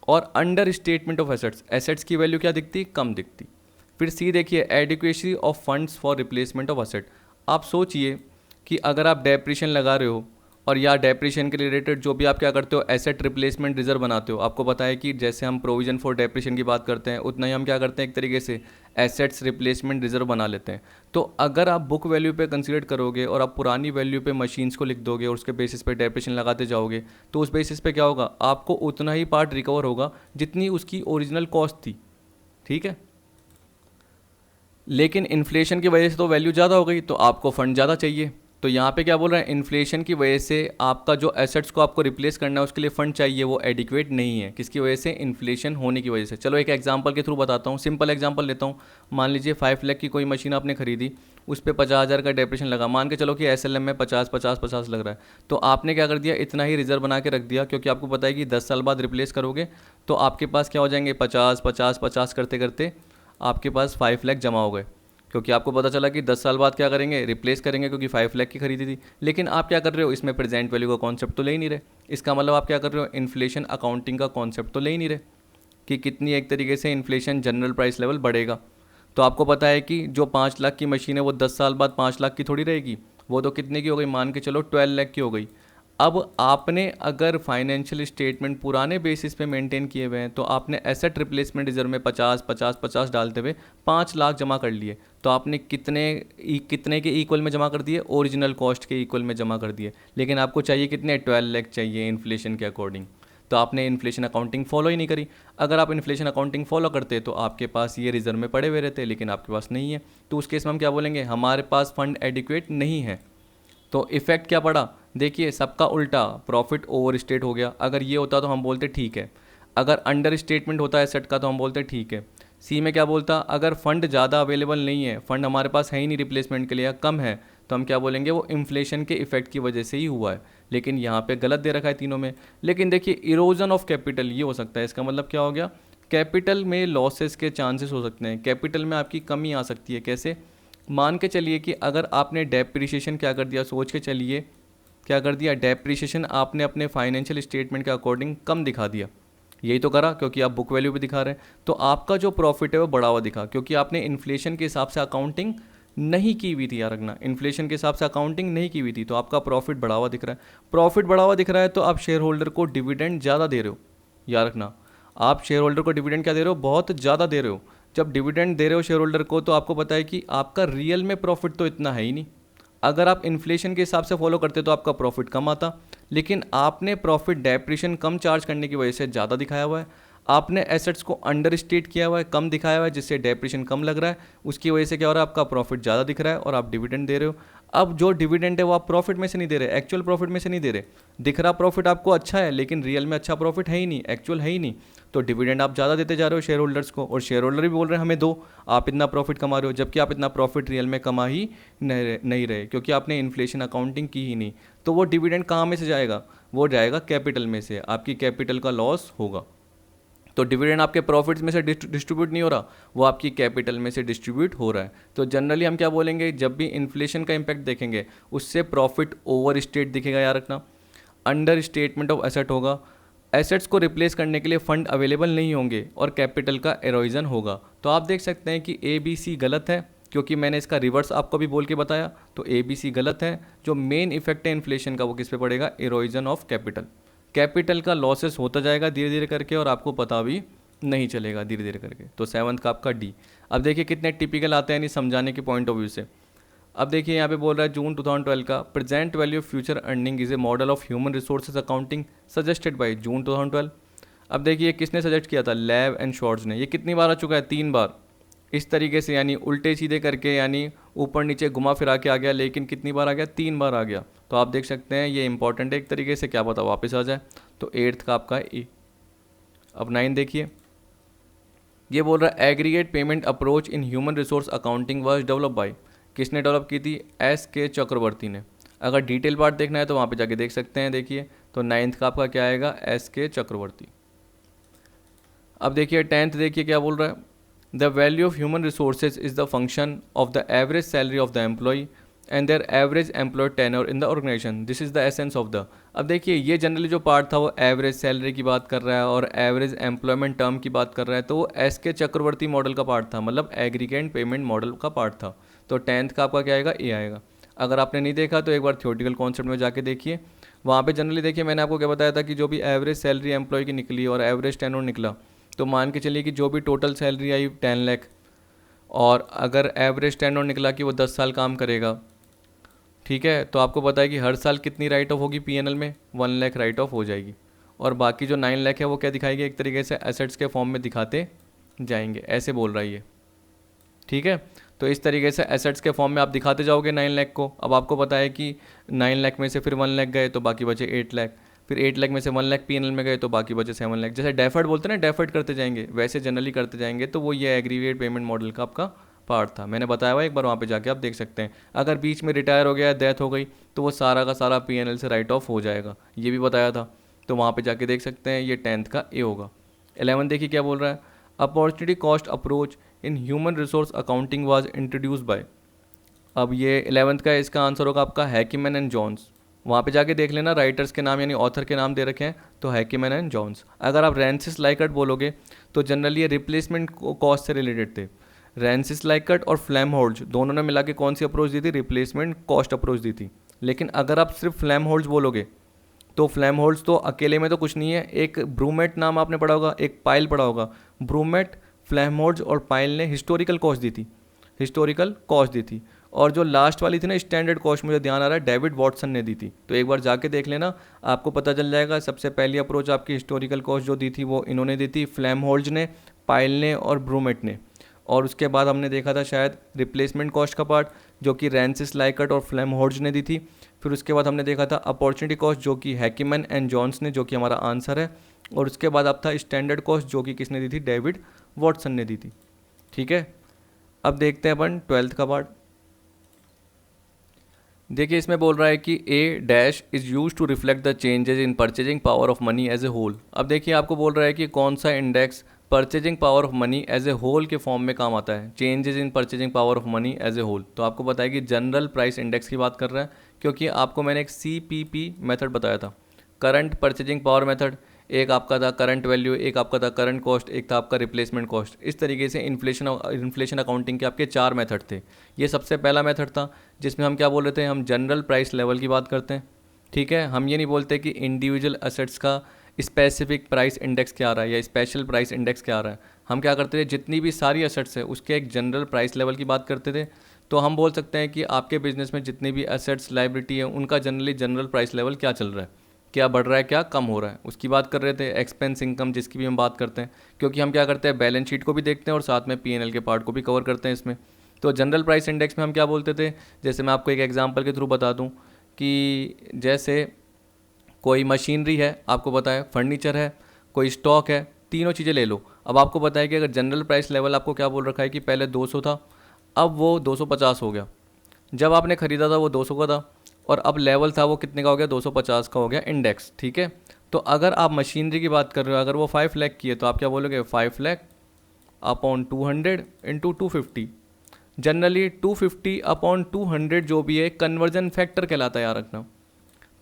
और under statement of assets, assets की वैल्यू क्या दिखती? कम दिखती। फिर सी देखिए, adequacy of funds for replacement of asset. आप सोचिए कि अगर आप डेप्रिसिएशन लगा रहे हो और या डेप्रिसिएशन के रिलेटेड जो भी आप क्या करते हो? एसेट रिप्लेसमेंट रिजर्व बनाते हो। आपको पता है कि जैसे हम प्रोविजन फॉर डेप्रिसिएशन की बात करते हैं, उतना ही हम क्या करते हैं? एक तरीके से एसेट्स रिप्लेसमेंट रिजर्व बना लेते हैं। तो अगर आप बुक वैल्यू पे कंसीडर करोगे और आप पुरानी वैल्यू पे मशीन्स को लिख दोगे और उसके बेसिस पे डेप्रिसिएशन लगाते जाओगे, तो उस बेसिस पे क्या होगा? आपको उतना ही पार्ट रिकवर होगा जितनी उसकी ओरिजिनल कॉस्ट थी, ठीक है। लेकिन इन्फ्लेशन की वजह से तो वैल्यू ज़्यादा हो गई, तो आपको फंड ज़्यादा चाहिए। तो यहाँ पे क्या बोल रहे हैं? इन्फ्लेशन की वजह से आपका जो एसेट्स को आपको रिप्लेस करना है उसके लिए फ़ंड चाहिए, वो एडिक्वेट नहीं है। किसकी वजह से? इन्फ्लेशन होने की वजह से। चलो एक एग्जांपल के थ्रू बताता हूँ, सिंपल एग्जांपल लेता हूँ। मान लीजिए 5 लाख की कोई मशीन आपने खरीदी, उस पर 50,000 का डेप्रिसिएशन लगा। मान के चलो कि SLM में 50-50-50 लग रहा है, तो आपने क्या कर दिया? इतना ही रिजर्व बना के रख दिया, क्योंकि आपको पता है कि 10 साल बाद रिप्लेस करोगे तो आपके पास क्या हो जाएंगे? 50-50-50 करते करते आपके पास 5 लाख जमा हो गए, क्योंकि आपको पता चला कि 10 साल बाद क्या करेंगे? रिप्लेस करेंगे, क्योंकि 5 लाख की खरीदी थी। लेकिन आप क्या कर रहे हो? इसमें प्रेजेंट वैल्यू का कॉन्सेप्ट तो ले ही नहीं रहे। इसका मतलब आप क्या कर रहे हो? इन्फ्लेशन अकाउंटिंग का कॉन्सेप्ट तो ले ही नहीं रहे कि कितनी एक तरीके से इन्फ्लेशन जनरल प्राइस लेवल बढ़ेगा। तो आपको पता है कि जो 5 लाख की मशीन है वो 10 साल बाद 5 लाख की थोड़ी रहेगी, वो तो कितने की हो गई? मान के चलो 12 लाख की हो गई। अब आपने अगर फाइनेंशियल स्टेटमेंट पुराने बेसिस पे मेंटेन किए हुए हैं तो आपने एसेट रिप्लेसमेंट रिजर्व में 50 डालते हुए 5 लाख जमा कर लिए, तो आपने कितने के इक्वल में जमा कर दिए? ओरिजिनल कॉस्ट के इक्वल में जमा कर दिए। लेकिन आपको चाहिए कितने? 12 लाख चाहिए इन्फ्लेशन के अकॉर्डिंग। तो आपने इन्फ्लेशन अकाउंटिंग फॉलो ही नहीं करी। अगर आप इन्फ्लेशन अकाउंटिंग फॉलो करते तो आपके पास ये रिजर्व में पड़े हुए रहते, लेकिन आपके पास नहीं है। तो उस केस में हम क्या बोलेंगे? हमारे पास फंड एडिक्वेट नहीं है। तो इफेक्ट क्या पड़ा? देखिए सबका उल्टा, प्रॉफिट ओवर स्टेट हो गया। अगर ये होता तो हम बोलते ठीक है, अगर अंडर स्टेटमेंट होता एसेट का तो हम बोलते ठीक है। सी में क्या बोलता? अगर फंड ज़्यादा अवेलेबल नहीं है, फंड हमारे पास है ही नहीं रिप्लेसमेंट के लिए या कम है, तो हम क्या बोलेंगे? वो इन्फ्लेशन के इफेक्ट की वजह से ही हुआ है। लेकिन यहाँ पे गलत दे रखा है तीनों में। लेकिन देखिए इरोजन ऑफ कैपिटल ये हो सकता है। इसका मतलब क्या हो गया? कैपिटल में लॉसेस के चांसेस हो सकते हैं, कैपिटल में आपकी कमी आ सकती है। कैसे? मान के चलिए कि अगर आपने डेप्रिसिएशन क्या कर दिया, सोच के चलिए क्या कर दिया? डेप्रिसिएशन आपने अपने फाइनेंशियल स्टेटमेंट के अकॉर्डिंग कम दिखा दिया। यही तो करा, क्योंकि आप बुक वैल्यू पे दिखा रहे हैं। तो आपका जो प्रॉफिट है वो बढ़ा हुआ दिखा, क्योंकि आपने इन्फ्लेशन के हिसाब से अकाउंटिंग नहीं की हुई थी। यार रखना, इन्फ्लेशन के हिसाब से अकाउंटिंग नहीं की हुई थी, तो आपका प्रॉफिट बढ़ा हुआ दिख रहा है। प्रॉफिट बढ़ा हुआ दिख रहा है तो आप शेयर होल्डर को डिविडेंड ज़्यादा दे रहे हो। याद रखना, आप शेयर होल्डर को डिविडेंड क्या दे रहे हो? बहुत ज़्यादा दे रहे हो। जब डिविडेंड दे रहे हो शेयर होल्डर को, तो आपको पता है कि आपका रियल में प्रॉफिट तो इतना है ही नहीं। अगर आप इन्फ्लेशन के हिसाब से फॉलो करते तो आपका प्रॉफिट कम आता, लेकिन आपने प्रॉफिट डेप्रिसिएशन कम चार्ज करने की वजह से ज़्यादा दिखाया हुआ है। आपने एसेट्स को अंडर स्टेट किया हुआ है, कम दिखाया हुआ है, जिससे डेप्रिसिएशन कम लग रहा है। उसकी वजह से क्या हो रहा है? आपका प्रॉफिट ज़्यादा दिख रहा है और आप डिविडेंड दे रहे हो। अब जो डिविडेंड है वो आप प्रॉफिट में से नहीं दे रहे, एक्चुअल प्रॉफिट में से नहीं दे रहे। दिख रहा प्रॉफिट आपको अच्छा है, लेकिन रियल में अच्छा प्रॉफिट है ही नहीं, एक्चुअल है ही नहीं। तो डिविडेंड आप ज़्यादा देते जा रहे हो शेयर होल्डर्स को, और शेयर होल्डर भी बोल रहे हैं हमें दो, आप इतना प्रॉफिट कमा रहे हो, जबकि आप इतना प्रॉफिट रियल में कमा ही नहीं रहे, क्योंकि आपने इन्फ्लेशन अकाउंटिंग की ही नहीं। तो वो डिविडेंड कहाँ में से जाएगा? वो जाएगा कैपिटल में से, आपकी कैपिटल का लॉस होगा। तो डिविडेंड आपके प्रॉफिट्स में से डिस्ट्रीब्यूट नहीं हो रहा, वो आपकी कैपिटल में से डिस्ट्रीब्यूट हो रहा है। तो जनरली हम क्या बोलेंगे? जब भी इन्फ्लेशन का इम्पैक्ट देखेंगे उससे प्रॉफिट ओवर स्टेट दिखेगा। याद रखना, अंडर स्टेटमेंट ऑफ एसेट होगा, एसेट्स को रिप्लेस करने के लिए फंड अवेलेबल नहीं होंगे और कैपिटल का एरोइजन होगा। तो आप देख सकते हैं कि ए बी सी गलत है, क्योंकि मैंने इसका रिवर्स आपको भी बोल के बताया। तो ए बी सी गलत है। जो मेन इफेक्ट है इन्फ्लेशन का वो किस पे पड़ेगा? एरोइजन ऑफ कैपिटल। कैपिटल का लॉसेस होता जाएगा धीरे धीरे करके, और आपको पता भी नहीं चलेगा धीरे धीरे करके। तो सेवन्थ का आपका डी। अब देखिए कितने टिपिकल आते हैं नहीं समझाने के पॉइंट ऑफ व्यू से। अब देखिए यहाँ पे बोल रहा है जून 2012 का, present value of future earning is a model of human resources accounting suggested by June 2012। अब देखिए किसने सजेस्ट किया था? लैव एंड शॉर्ट्स ने। ये कितनी बार आ चुका है? 3 बार। इस तरीके से यानी उल्टे सीधे करके, यानी ऊपर नीचे घुमा फिरा के आ गया, लेकिन कितनी बार आ गया? 3 बार आ गया। तो आप देख सकते हैं ये इंपॉर्टेंट है एक तरीके से, क्या पता वापस आ जाए। तो 8th का आपका ए। अब 9 देखिए, ये बोल रहा है aggregate payment approach in human resource accounting was develop by. किसने डेवलप की थी? एस के चक्रवर्ती ने। अगर डिटेल पार्ट देखना है तो वहाँ पे जाके देख सकते हैं। देखिए तो 9th का आपका क्या आएगा? एस के चक्रवर्ती। अब देखिए 10th देखिए क्या बोल रहा है? The value of human resources is the function of the average salary of the employee and their average employee tenure in the organisation, this is the essence of the. अब देखिए ये जनरली जो पार्ट था वो एवरेज सैलरी की बात कर रहा है और एवरेज एम्प्लॉयमेंट टर्म की बात कर रहा है, तो वो एस के चक्रवर्ती मॉडल का पार्ट था, मतलब एग्रीगेट पेमेंट मॉडल का पार्ट था। तो 10th का आपका क्या आएगा? ए आएगा। अगर आपने नहीं देखा तो एक बार थ्योरेटिकल कॉन्सेप्ट में जाके देखिए, वहाँ पे जनरली देखिए मैंने आपको क्या बताया था कि जो भी एवरेज सैलरी एम्प्लॉय की निकली और एवरेज टेन्योर निकला, तो मान के चलिए कि जो भी टोटल सैलरी आई 10 लाख, और अगर एवरेज टेन्योर निकला कि वो 10 साल काम करेगा, ठीक है, तो आपको पता है कि हर साल कितनी राइट ऑफ होगी पीएनएल में? 1 लाख राइट ऑफ हो जाएगी। और बाकी जो 9 लाख है वो क्या दिखाएगी? एक तरीके से एसेट्स के फॉर्म में दिखाते जाएंगे, ऐसे बोल रहा है ये, ठीक है। तो इस तरीके से एसेट्स के फॉर्म में आप दिखाते जाओगे 9 लाख को। अब आपको पता है कि 9 लाख में से फिर 1 लाख गए तो बाकी बचे 8 लाख, फिर 8 लाख में से 1 लाख पीएनएल में गए तो बाकी बचे 7 लाख। जैसे डेफर्ड बोलते हैं ना, डेफर्ड करते जाएंगे, वैसे जनरली करते जाएंगे। तो वो ये एग्रीगेट पेमेंट मॉडल का आपका पार्ट था, मैंने बताया हुआ एक बार, वहाँ पे जाके आप देख सकते हैं। अगर बीच में रिटायर हो गया, डेथ हो गई, तो वो सारा का सारा पीएनएल से राइट ऑफ हो जाएगा, ये भी बताया था। तो वहाँ पे जाके देख सकते हैं, ये 10th का ए होगा। 11 देखिए क्या बोल रहा है? Opportunity cost approach in human resource accounting was introduce by. अब ये 11th का इसका आंसर होगा आपका हैकीमैन एंड जॉन्स। वहाँ पे जाके देख लेना, राइटर्स के नाम यानी ऑथर के नाम दे रखे हैं, तो हैकीमैन एंड जॉन्स। अगर आप रैंसिस लाइकर्ट बोलोगे तो जनरली ये रिप्लेसमेंट कॉस्ट से रिलेटेड थे। रैंसिस लाइकर्ट और फ्लैमहोल्ट्ज दोनों ने मिला के कौन सी अप्रोच दी थी? रिप्लेसमेंट कॉस्ट अप्रोच दी थी। लेकिन अगर आप सिर्फ फ्लैमहोल्ट्ज बोलोगे तो फ्लेम होल्ड्स तो अकेले में तो कुछ नहीं है, एक ब्रूमेट नाम आपने पढ़ा होगा, एक पाइल पढ़ा होगा। ब्रूमेट, फ्लेम होल्ड्स और पाइल ने हिस्टोरिकल कॉस्ट दी थी, हिस्टोरिकल कॉस्ट दी थी। और जो लास्ट वाली थी ना स्टैंडर्ड कॉस्ट, मुझे ध्यान आ रहा है डेविड वॉटसन ने दी थी। तो एक बार जाके देख लेना, आपको पता चल जाएगा। सबसे पहली अप्रोच आपकी हिस्टोरिकल कॉस्ट जो दी थी वो इन्होंने दी थी, फ्लेम होल्ड्स ने, पाइल ने और ब्रूमेट ने। और उसके बाद हमने देखा था शायद रिप्लेसमेंट कॉस्ट का पार्ट, जो कि रैंसिस लाइकर्ट और फ्लेम होल्ड्स ने दी थी। फिर उसके बाद हमने देखा था अपॉर्चुनिटी कॉस्ट, जो कि हैकीमैन एंड जॉन्स ने, जो कि हमारा आंसर है। और उसके बाद अब था स्टैंडर्ड कॉस्ट, जो कि किसने दी थी, डेविड वॉटसन ने दी थी। ठीक है, अब देखते हैं अपन 12th का पार्ट। देखिए इसमें बोल रहा है कि a dash is use to reflect the changes in purchasing power of money as a whole. अब देखिए आपको बोल रहा है कि कौन सा index purchasing power of money as a whole के फॉर्म में काम आता है, changes in purchasing power of money as a whole. तो आपको पता है कि जनरल प्राइस इंडेक्स की बात कर रहा है, क्योंकि आपको मैंने एक CPP मेथड बताया था, करंट परचेजिंग पावर मेथड। एक आपका था करंट वैल्यू, एक आपका था करंट कॉस्ट, एक था आपका रिप्लेसमेंट कॉस्ट। इस तरीके से इन्फ्लेशन अकाउंटिंग के आपके 4 मेथड थे। ये सबसे पहला मेथड था जिसमें हम क्या बोल रहे थे, हम जनरल प्राइस लेवल की बात करते हैं। ठीक है, हम ये नहीं बोलते कि इंडिविजुअल असेट्स का स्पेसिफिक प्राइस इंडेक्स क्या आ रहा है या स्पेशल प्राइस इंडेक्स क्या आ रहा है। हम क्या करते थे, जितनी भी सारी असेट्स है उसके एक जनरल प्राइस लेवल की बात करते थे। तो हम बोल सकते हैं कि आपके बिजनेस में जितनी भी असेट्स लायबिलिटी है उनका जनरल प्राइस लेवल क्या चल रहा है, क्या बढ़ रहा है, क्या कम हो रहा है, उसकी बात कर रहे थे। एक्सपेंस इनकम जिसकी भी हम बात करते हैं, क्योंकि हम क्या करते हैं, बैलेंस शीट को भी देखते हैं और साथ में P&L के पार्ट को भी कवर करते हैं इसमें। तो जनरल प्राइस इंडेक्स में हम क्या बोलते थे, जैसे मैं आपको एक एग्जांपल के थ्रू बता दूं कि जैसे कोई मशीनरी है, आपको पता है फर्नीचर है, कोई स्टॉक है, तीनों चीज़ें ले लो। अब आपको पता है कि अगर जनरल प्राइस लेवल आपको क्या बोल रखा है कि पहले 200 था, अब वो 250 हो गया। जब आपने ख़रीदा था वो 200 का था, और अब लेवल था वो कितने का हो गया, 250 का हो गया इंडेक्स। ठीक है, तो अगर आप मशीनरी की बात कर रहे हो, अगर वो 5 लाख की है तो आप क्या बोलोगे, 5 lakh upon 200 into 250। Generally 250 upon 200 जो भी है कन्वर्जन फैक्टर कहलाता है, याद रखना।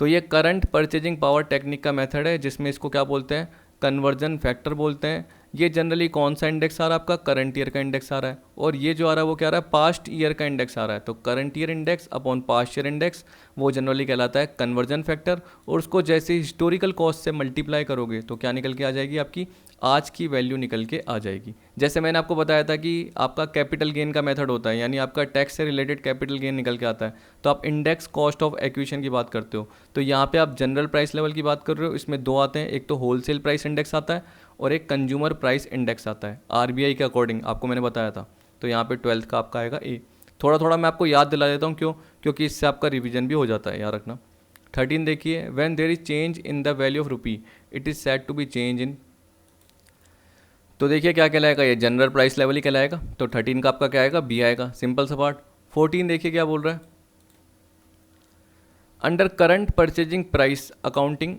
तो ये करंट परचेजिंग पावर टेक्निक का मेथड है, जिसमें इसको क्या बोलते हैं, कन्वर्जन फैक्टर बोलते हैं। ये जनरली कौन सा इंडेक्स आ रहा है, आपका करंट ईयर का इंडेक्स आ रहा है। और ये जो आ रहा है वो क्या आ रहा है, पास्ट ईयर का इंडेक्स आ रहा है। तो current year index upon past year index वो जनरली कहलाता है कन्वर्जन फैक्टर। और उसको जैसे हिस्टोरिकल कॉस्ट से मल्टीप्लाई करोगे तो क्या निकल के आ जाएगी, आपकी आज की वैल्यू निकल के आ जाएगी। जैसे मैंने आपको बताया था कि आपका कैपिटल गेन का मेथड होता है, यानी आपका टैक्स से रिलेटेड कैपिटल गेन निकल के आता है, तो आप इंडेक्स कॉस्ट ऑफ एक्विजिशन की बात करते हो। तो यहाँ पे आप जनरल प्राइस लेवल की बात कर रहे हो, इसमें 2 आते हैं, एक तो होलसेल प्राइस इंडेक्स आता है और एक कंज्यूमर प्राइस इंडेक्स आता है, RBI के अकॉर्डिंग, आपको मैंने बताया था। तो यहाँ पे 12th का आपका आएगा ए। थोड़ा थोड़ा मैं आपको याद दिला देता हूँ, क्यों, क्योंकि इससे आपका रिवीजन भी हो जाता है, याद रखना। 13 देखिए, when there is change in the value of rupee it is said to be change in. तो देखिए क्या कहलाएगा, ये जनरल प्राइस लेवल ही कहलाएगा। तो 13 का आपका क्या आएगा, बी आएगा, सिंपल सा पार्ट। 14 देखिए क्या बोल रहा है, under current purchasing price accounting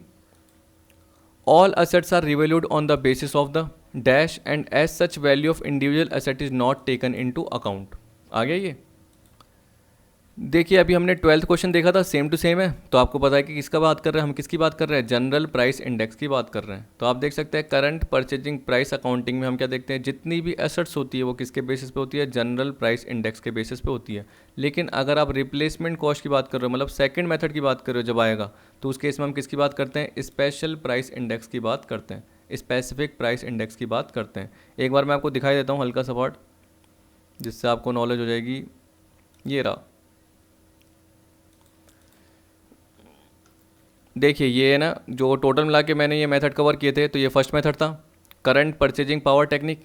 all assets are revalued on the basis of the dash and as such value of individual asset is not taken into account। आ गया ये। देखिए अभी हमने 12th क्वेश्चन देखा था, सेम टू सेम है। तो आपको पता है कि किसका बात कर रहे हैं, हम किसकी बात कर रहे हैं, जनरल प्राइस इंडेक्स की बात कर रहे हैं। तो आप देख सकते हैं करंट परचेजिंग प्राइस अकाउंटिंग में हम क्या देखते हैं, जितनी भी एसेट्स होती है वो किसके बेसिस पे होती है, जनरल प्राइस इंडेक्स के बेसिस पे होती है। लेकिन अगर आप रिप्लेसमेंट कॉस्ट की बात कर रहे हो, मतलब सेकंड मेथड की बात कर रहे हो जब आएगा, तो उस केस में हम किसकी बात करते हैं, स्पेशल प्राइस इंडेक्स की बात करते हैं, स्पेसिफिक प्राइस इंडेक्स की बात करते हैं। एक बार मैं आपको दिखाई देता हूँ हल्का सा पार्ट, जिससे आपको नॉलेज हो जाएगी। ये रहा, देखिए ये है ना, जो टोटल मिला के मैंने ये मेथड कवर किए थे। तो ये फर्स्ट मेथड था करंट परचेजिंग पावर टेक्निक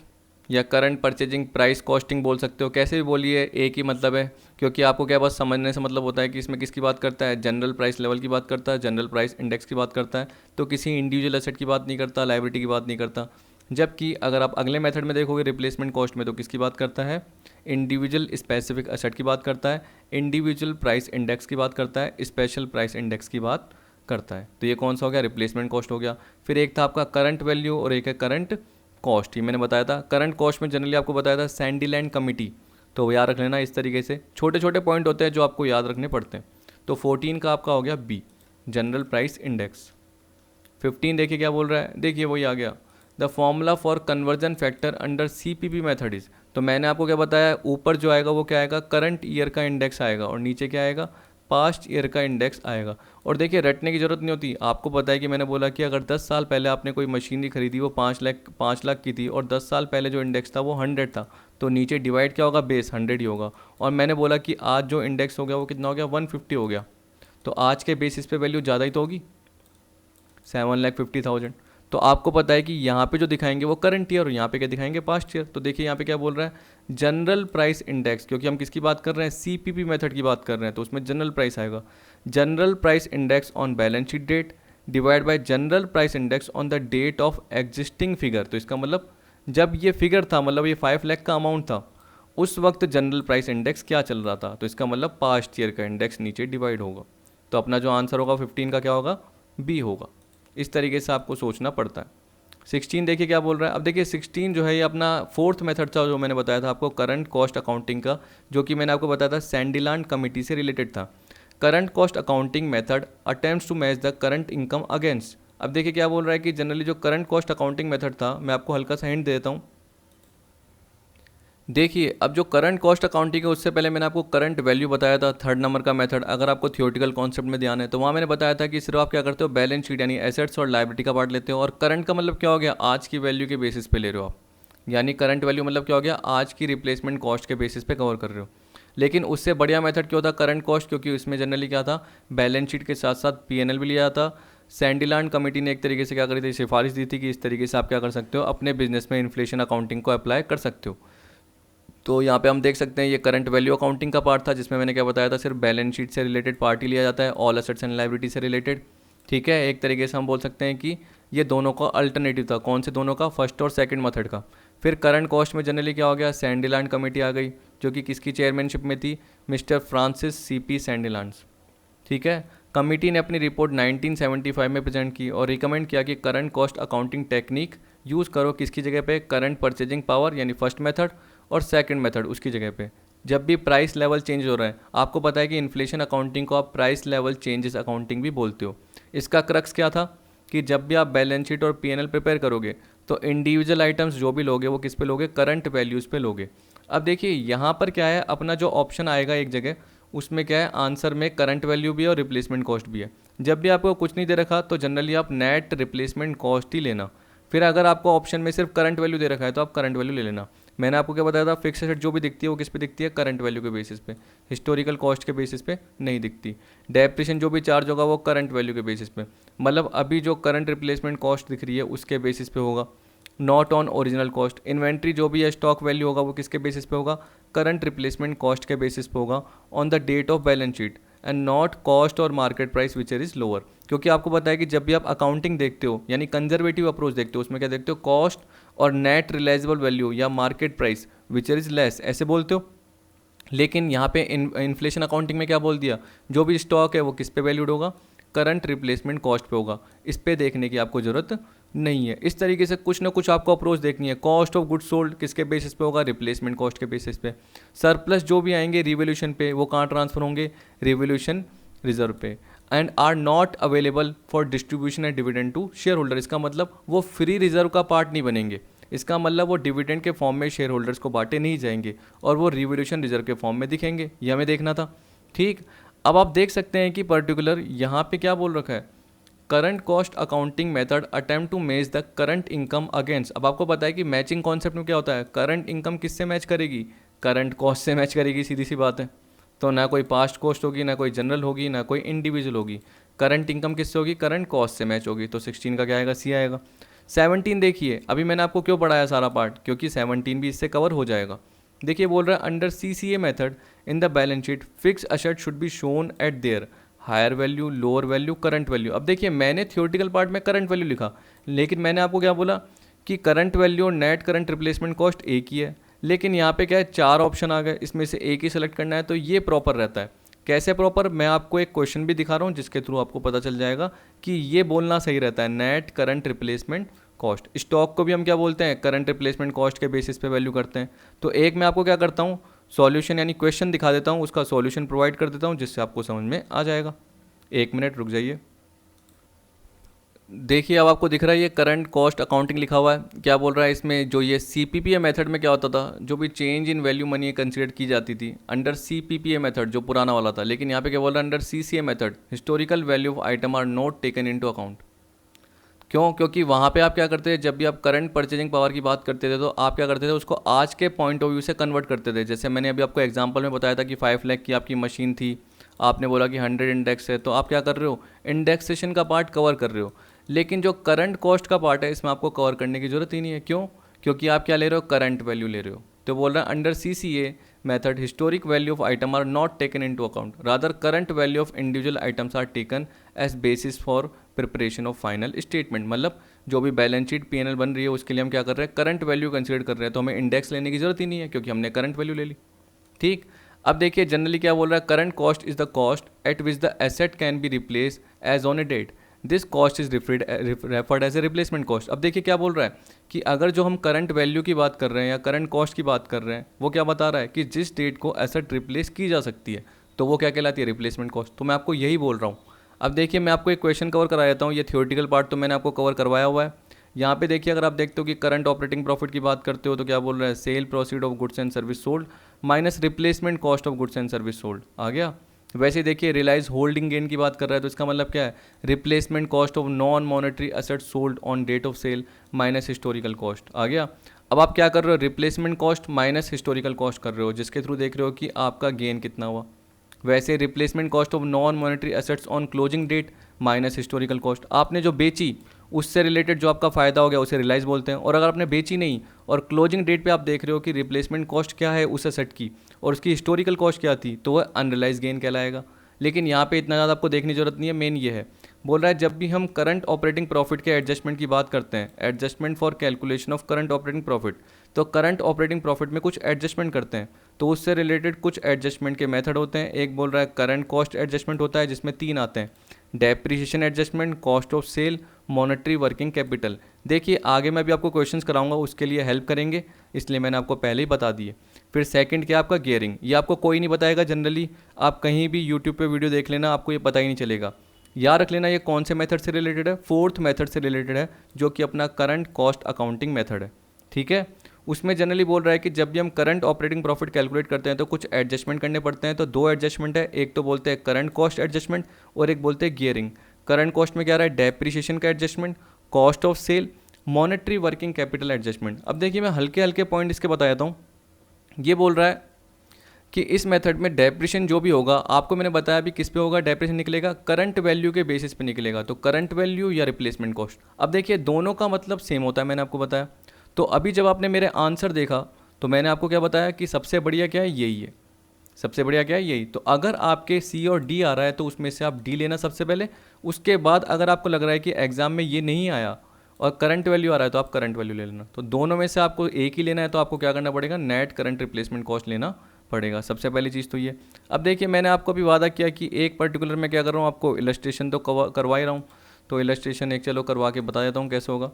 या करंट परचेजिंग प्राइस कॉस्टिंग बोल सकते हो, कैसे भी बोलिए एक ही मतलब है। क्योंकि आपको क्या बस समझने से मतलब होता है कि इसमें किसकी बात करता है, जनरल प्राइस लेवल की बात करता है, जनरल प्राइस इंडेक्स की बात करता है। तो किसी इंडिविजुअल एसेट की बात नहीं करता, लायबिलिटी की बात नहीं करता। जबकि अगर आप अगले मेथड में देखोगे रिप्लेसमेंट कॉस्ट में, तो किसकी बात करता है, इंडिविजुअल स्पेसिफिक एसेट की बात करता है, इंडिविजुअल प्राइस इंडेक्स की बात करता है, स्पेशल प्राइस इंडेक्स की बात करता है। तो ये कौन सा हो गया, रिप्लेसमेंट कॉस्ट हो गया। फिर एक था आपका करंट वैल्यू और एक है करंट कॉस्ट। ये मैंने बताया था, करंट कॉस्ट में जनरली आपको बताया था सैंडीलैंड कमिटी। तो याद रख लेना, इस तरीके से छोटे छोटे पॉइंट होते हैं जो आपको याद रखने पड़ते हैं। तो 14 का आपका हो गया बी, जनरल प्राइस इंडेक्स। 15 देखिए क्या बोल रहा है, देखिए वही आ गया, the formula for conversion factor under CPP method is. तो मैंने आपको क्या बताया, ऊपर जो आएगा वो क्या आएगा, करंट ईयर का इंडेक्स आएगा और नीचे क्या आएगा, पास्ट ईयर का इंडेक्स आएगा। और देखिए रटने की ज़रूरत नहीं होती, आपको पता है कि मैंने बोला कि अगर 10 साल पहले आपने कोई मशीनरी खरीदी वो 5 लाख की थी और 10 साल पहले जो इंडेक्स था वो 100 था, तो नीचे डिवाइड क्या होगा, बेस 100 ही होगा। और मैंने बोला कि आज जो इंडेक्स हो गया वो कितना हो गया, 150 हो गया, तो आज के बेसिस पे वैल्यू ज़्यादा ही तो होगी, 7,50,000। तो आपको पता है कि यहाँ पे जो दिखाएंगे वो करंट ईयर और यहाँ पे क्या दिखाएंगे, पास्ट ईयर। तो देखिए यहाँ पे क्या बोल रहा है, जनरल प्राइस इंडेक्स, क्योंकि हम किसकी बात कर रहे हैं, सीपीपी मेथड की बात कर रहे हैं, तो उसमें जनरल प्राइस आएगा। General price index on balance sheet date divide by general price index on the date of existing figure. तो इसका मतलब जब ये फिगर था, मतलब ये 5 लाख का अमाउंट था, उस वक्त जनरल प्राइस इंडेक्स क्या चल रहा था, तो इसका मतलब पास्ट ईयर का इंडेक्स नीचे डिवाइड होगा। तो अपना जो आंसर होगा 15 का क्या होगा, बी होगा। इस तरीके से आपको सोचना पड़ता है। 16 देखिए क्या बोल रहा है। अब देखिए 16 जो है ये अपना फोर्थ मेथड था जो मैंने बताया था आपको, करंट कॉस्ट अकाउंटिंग का, जो कि मैंने आपको बताया था सैंडिलांड कमेटी से रिलेटेड था। Current cost accounting method attempts to match the current income against. अब देखिए क्या बोल रहा है कि जनरली जो करंट कॉस्ट अकाउंटिंग मेथड था, मैं आपको हल्का सा हिंट देता हूँ। देखिए अब जो करंट कॉस्ट अकाउंटिंग है उससे पहले मैंने आपको करंट वैल्यू बताया था, थर्ड नंबर का मेथड। अगर आपको थियोरटिकल कॉन्सेप्ट में ध्यान है तो वहाँ मैंने बताया था कि सिर्फ आप क्या करते हो, बैलेंस शीट यानी एसेट्स और लायबिलिटी का पार्ट लेते हो, और करंट का मतलब क्या हो गया, आज की वैल्यू के बेसिस पे ले रहे हो आप, यानी करंट वैल्यू मतलब क्या हो गया, आज की रिप्लेसमेंट कॉस्ट के बेसिस पे कवर कर रहे हो। लेकिन उससे बढ़िया मेथड क्या होता करंट कॉस्ट, क्योंकि उसमें जनरली क्या था, बैलेंस शीट के साथ साथ पीएनएल भी लिया था। सैंडिलांड कमेटी ने एक तरीके से क्या करी थी, सिफारिश दी थी कि इस तरीके से आप क्या कर सकते हो, अपने बिजनेस में इन्फ्लेशन अकाउंटिंग को अप्लाई कर सकते हो। तो यहाँ पे हम देख सकते हैं ये करंट वैल्यू अकाउंटिंग का पार्ट था, जिसमें मैंने क्या बताया था, सिर्फ बैलेंस शीट से रिलेटेड पार्ट ही लिया जाता है, ऑल एसेट्स एंड लायबिलिटी से रिलेटेड। ठीक है, एक तरीके से हम बोल सकते हैं कि ये दोनों का अल्टरनेटिव था। कौन से दोनों का, फर्स्ट और सेकंड मेथड का। फिर करंट कॉस्ट में जनरली क्या हो गया, सैंडिलांड कमेटी आ गई, जो कि किसकी चेयरमैनशिप में थी, मिस्टर फ्रांसिस सीपी सैंडिलांड्स। ठीक है, कमेटी ने अपनी रिपोर्ट 1975 में प्रेजेंट की और रिकमेंड किया कि current cost accounting technique use करो, किसकी जगह पे, करंट परचेजिंग पावर यानी फर्स्ट मेथड, और सेकंड मेथड उसकी जगह पे, जब भी प्राइस लेवल चेंज हो रहा है। आपको पता है कि इन्फ्लेशन अकाउंटिंग को आप प्राइस लेवल चेंजेस अकाउंटिंग भी बोलते हो। इसका क्रक्स क्या था कि जब भी आप बैलेंस शीट और पीएनएल प्रिपेयर करोगे तो इंडिविजुअल आइटम्स जो भी लोगे वो किस पे लोगे, करंट वैल्यूज़ पे लोगे। अब देखिए यहाँ पर क्या है, अपना जो ऑप्शन आएगा एक जगह, उसमें क्या है, आंसर में करंट वैल्यू भी है और रिप्लेसमेंट कॉस्ट भी है। जब भी आपको कुछ नहीं दे रखा तो जनरली आप नेट रिप्लेसमेंट कॉस्ट ही लेना। फिर अगर आपको ऑप्शन में सिर्फ करंट वैल्यू दे रखा है तो आप करंट वैल्यू ले लेना। मैंने आपको क्या बताया था, फिक्स एसेट जो भी दिखती है वो किस पे दिखती है, करंट वैल्यू के बेसिस पे, हिस्टोरिकल कॉस्ट के बेसिस पे नहीं दिखती। डेप्रिसिएशन जो भी चार्ज होगा वो करंट वैल्यू के बेसिस पे, मतलब अभी जो करंट रिप्लेसमेंट कॉस्ट दिख रही है उसके बेसिस पे होगा, not on original cost. Inventory जो भी है, स्टॉक वैल्यू होगा वो किसके बेसिस पे होगा, करंट रिप्लेसमेंट कॉस्ट के बेसिस पे होगा, on the date of balance sheet, and not cost और market price which is lower. क्योंकि आपको पता है कि जब भी आप अकाउंटिंग देखते हो यानी कंजर्वेटिव अप्रोच देखते हो, उसमें क्या देखते हो, कॉस्ट और नेट रियलाइजेबल वैल्यू या market price which is less, ऐसे बोलते हो। लेकिन यहाँ पे इन्फ्लेशन अकाउंटिंग में क्या बोल दिया, जो भी स्टॉक है वो किस पे वैल्यूड होगा, करंट रिप्लेसमेंट कॉस्ट पे होगा। इस पे देखने की आपको ज़रूरत नहीं है। इस तरीके से कुछ ना कुछ आपको अप्रोच देखनी है। कॉस्ट ऑफ गुड्स सोल्ड किसके बेसिस पे होगा, रिप्लेसमेंट कॉस्ट के बेसिस पे। सरप्लस जो भी आएंगे रिवोल्यूशन पे, वो कहाँ ट्रांसफर होंगे, रिवोल्यूशन रिजर्व पे। And are not available for distribution and dividend to shareholder, इसका मतलब वो फ्री रिजर्व का पार्ट नहीं बनेंगे, इसका मतलब वो डिविडेंड के फॉर्म में शेयर होल्डर्स को बांटे नहीं जाएंगे और वो रिवोल्यूशन रिजर्व के फॉर्म में दिखेंगे। ये हमें देखना था। ठीक, अब आप देख सकते हैं कि पर्टिकुलर यहाँ पे क्या बोल रखा है, current cost accounting method attempt to match the current income against. अब आपको पता है कि मैचिंग कॉन्सेप्ट में क्या होता है, करंट इनकम किससे मैच करेगी, करंट कॉस्ट से मैच करेगी, सीधी सी बात है। तो ना कोई पास्ट कॉस्ट होगी, ना कोई जनरल होगी, ना कोई इंडिविजुअल होगी। करंट इनकम किससे होगी, करंट कॉस्ट से मैच होगी। तो 16 का क्या आएगा, सी आएगा। 17 देखिए, अभी मैंने आपको क्यों पढ़ाया सारा पार्ट, क्योंकि 17 भी इससे कवर हो जाएगा। देखिए बोल रहा है, under CCA method in the balance sheet fix asset should be shown at their higher value, lower value, current value. अब देखिए मैंने थियोरटिकल पार्ट में करंट वैल्यू लिखा, लेकिन मैंने आपको क्या बोला कि करंट वैल्यू और नेट करंट रिप्लेसमेंट कॉस्ट एक ही है। लेकिन यहाँ पे क्या है, 4 ऑप्शन आ गए, इसमें से एक ही सेलेक्ट करना है, तो ये प्रॉपर रहता है। कैसे प्रॉपर, मैं आपको एक क्वेश्चन भी दिखा रहा हूँ जिसके थ्रू आपको पता चल जाएगा कि ये बोलना सही रहता है, net current replacement cost. Stock को भी हम क्या बोलते हैं, करंट रिप्लेसमेंट कॉस्ट के बेसिस पे वैल्यू करते हैं। तो एक मैं आपको क्या करता हूँ, सॉल्यूशन यानी क्वेश्चन दिखा देता हूँ, उसका सॉल्यूशन प्रोवाइड कर देता हूँ, जिससे आपको समझ में आ जाएगा। 1 मिनट रुक जाइए। देखिए अब आपको दिख रहा है ये करंट कॉस्ट अकाउंटिंग लिखा हुआ है। क्या बोल रहा है इसमें, जो ये CPPA मेथड में क्या होता था, जो भी change in value money consider की जाती थी अंडर CPPA मेथड जो पुराना वाला था, लेकिन यहाँ पे क्या बोल रहा है under CCA method historical value of item are not taken into account. क्यों? क्योंकि वहाँ पे आप क्या करते थे, जब भी आप करंट परचेजिंग पावर की बात करते थे तो आप क्या करते थे, उसको आज के पॉइंट ऑफ व्यू से कन्वर्ट करते थे। जैसे मैंने अभी आपको एग्जांपल में बताया था कि 5 लाख की आपकी मशीन थी, आपने बोला कि 100 इंडेक्स है, तो आप क्या कर रहे हो, इंडेक्सेशन का पार्ट कवर कर रहे हो। लेकिन जो करंट कॉस्ट का पार्ट है इसमें आपको कवर करने की जरूरत ही नहीं है। क्यों? क्योंकि आप क्या ले रहे हो, करंट वैल्यू ले रहे हो। तो बोल रहा है under CCA method historic value of item are not taken into account, rather current value of individual items are taken as basis for preparation of final statement. मतलब जो भी बैलेंस शीट P&L बन रही है उसके लिए हम क्या कर रहे हैं, करंट वैल्यू कंसीडर कर रहे हैं। तो हमें इंडेक्स लेने की जरूरत ही नहीं है क्योंकि हमने करंट वैल्यू ले ली। ठीक। अब देखिए जनरली क्या बोल रहा है, current cost is the cost at which the asset can be replace as on a date, this cost is referred as a replacement cost. अब देखिए क्या बोल रहा है कि अगर जो हम करंट वैल्यू की बात कर रहे हैं या करंट कॉस्ट की बात कर रहे हैं, वो क्या बता रहा है कि जिस डेट को एसेट रिप्लेस की जा सकती है तो वो क्या कहलाती है, रिप्लेसमेंट कॉस्ट। तो मैं आपको यही बोल रहा हूँ। अब देखिए मैं आपको एक क्वेश्चन कवर करा देता हूँ, ये थियोरेटिकल पार्ट तो मैंने आपको कवर करवाया हुआ है। यहाँ पे देखिए अगर आप देखते हो कि करंट ऑपरेटिंग प्रॉफिट की बात करते हो तो क्या बोल रहा है, sale proceed of goods and service sold minus replacement cost of goods and service sold आ गया। वैसे देखिए रियलाइज होल्डिंग गेन की बात कर रहा है तो इसका मतलब क्या है, replacement cost of non monetary asset sold on date of sale minus historical cost आ गया। अब आप क्या कर रहे हो, replacement cost minus historical cost कर रहे हो, जिसके थ्रू देख रहे हो कि आपका गेन कितना हुआ। वैसे replacement cost of non monetary assets on closing date minus historical cost, आपने जो बेची उससे रिलेटेड जो आपका फ़ायदा हो गया उसे रियलाइज बोलते हैं। और अगर आपने बेची नहीं और क्लोजिंग डेट पे आप देख रहे हो कि रिप्लेसमेंट कॉस्ट क्या है उस एसेट की और उसकी हिस्टोरिकल कॉस्ट क्या थी, तो वह अनरियलाइज गेन कहलाएगा। लेकिन यहाँ पे इतना ज़्यादा आपको देखने की जरूरत नहीं है, मेन ये है बोल रहा है जब भी हम करंट ऑपरेटिंग प्रॉफिट के एडजस्टमेंट की बात करते हैं, adjustment for calculation of current operating profit, तो करंट ऑपरेटिंग प्रॉफिट में कुछ एडजस्टमेंट करते हैं तो उससे रिलेटेड कुछ एडजस्टमेंट के मेथड होते हैं। एक बोल रहा है करंट कॉस्ट एडजस्टमेंट होता है जिसमें 3 आते हैं, depreciation adjustment, cost of sale, monetary working capital. देखिए आगे मैं भी आपको क्वेश्चंस कराऊंगा उसके लिए हेल्प करेंगे, इसलिए मैंने आपको पहले ही बता दिए। फिर सेकंड क्या आपका गियरिंग, ये आपको कोई नहीं बताएगा जनरली, आप कहीं भी यूट्यूब पे वीडियो देख लेना आपको ये पता ही नहीं चलेगा। याद रख लेना ये कौन से मेथड से रिलेटेड है, फोर्थ मेथड से रिलेटेड है जो कि अपना करंट कॉस्ट अकाउंटिंग मेथड है। ठीक है, उसमें जनरली बोल रहा है कि जब भी हम करंट ऑपरेटिंग प्रॉफिट कैलकुलेट करते हैं तो कुछ एडजस्टमेंट करने पड़ते हैं। तो 2 एडजस्टमेंट है, एक तो बोलते हैं करंट कॉस्ट एडजस्टमेंट और एक बोलते हैं गियरिंग। करंट कॉस्ट में क्या रहा है, डेप्रिसिएशन का adjustment, cost of sale, monetary working capital adjustment. अब देखिए मैं हल्के हल्के पॉइंट इसके बता देता हूँ। ये बोल रहा है कि इस मेथड में डेप्रिसिएशन जो भी होगा, आपको मैंने बताया भी किस पे होगा, डेप्रिसिएशन निकलेगा करंट वैल्यू के बेसिस पे निकलेगा, तो करंट वैल्यू या रिप्लेसमेंट कॉस्ट। अब देखिए दोनों का मतलब सेम होता है, मैंने आपको बताया। तो अभी जब आपने मेरे आंसर देखा तो मैंने आपको क्या बताया कि सबसे बढ़िया क्या है, यही है, सबसे बढ़िया क्या है, यही। तो अगर आपके C और D आ रहा है तो उसमें से आप D लेना सबसे पहले, उसके बाद अगर आपको लग रहा है कि एग्जाम में ये नहीं आया और करंट वैल्यू आ रहा है तो आप करंट वैल्यू ले लेना। तो दोनों में से आपको एक ही लेना है तो आपको क्या करना पड़ेगा, नेट करंट रिप्लेसमेंट कॉस्ट लेना पड़ेगा, सबसे पहली चीज़ तो ये। अब देखिए मैंने आपको भी वादा किया कि एक पर्टिकुलर मैं क्या कर रहा हूँ, आपको इलस्ट्रेशन तो करवा ही रहा हूँ, तो इलस्ट्रेशन एक चलो करवा के बता देता हूँ कैसे होगा।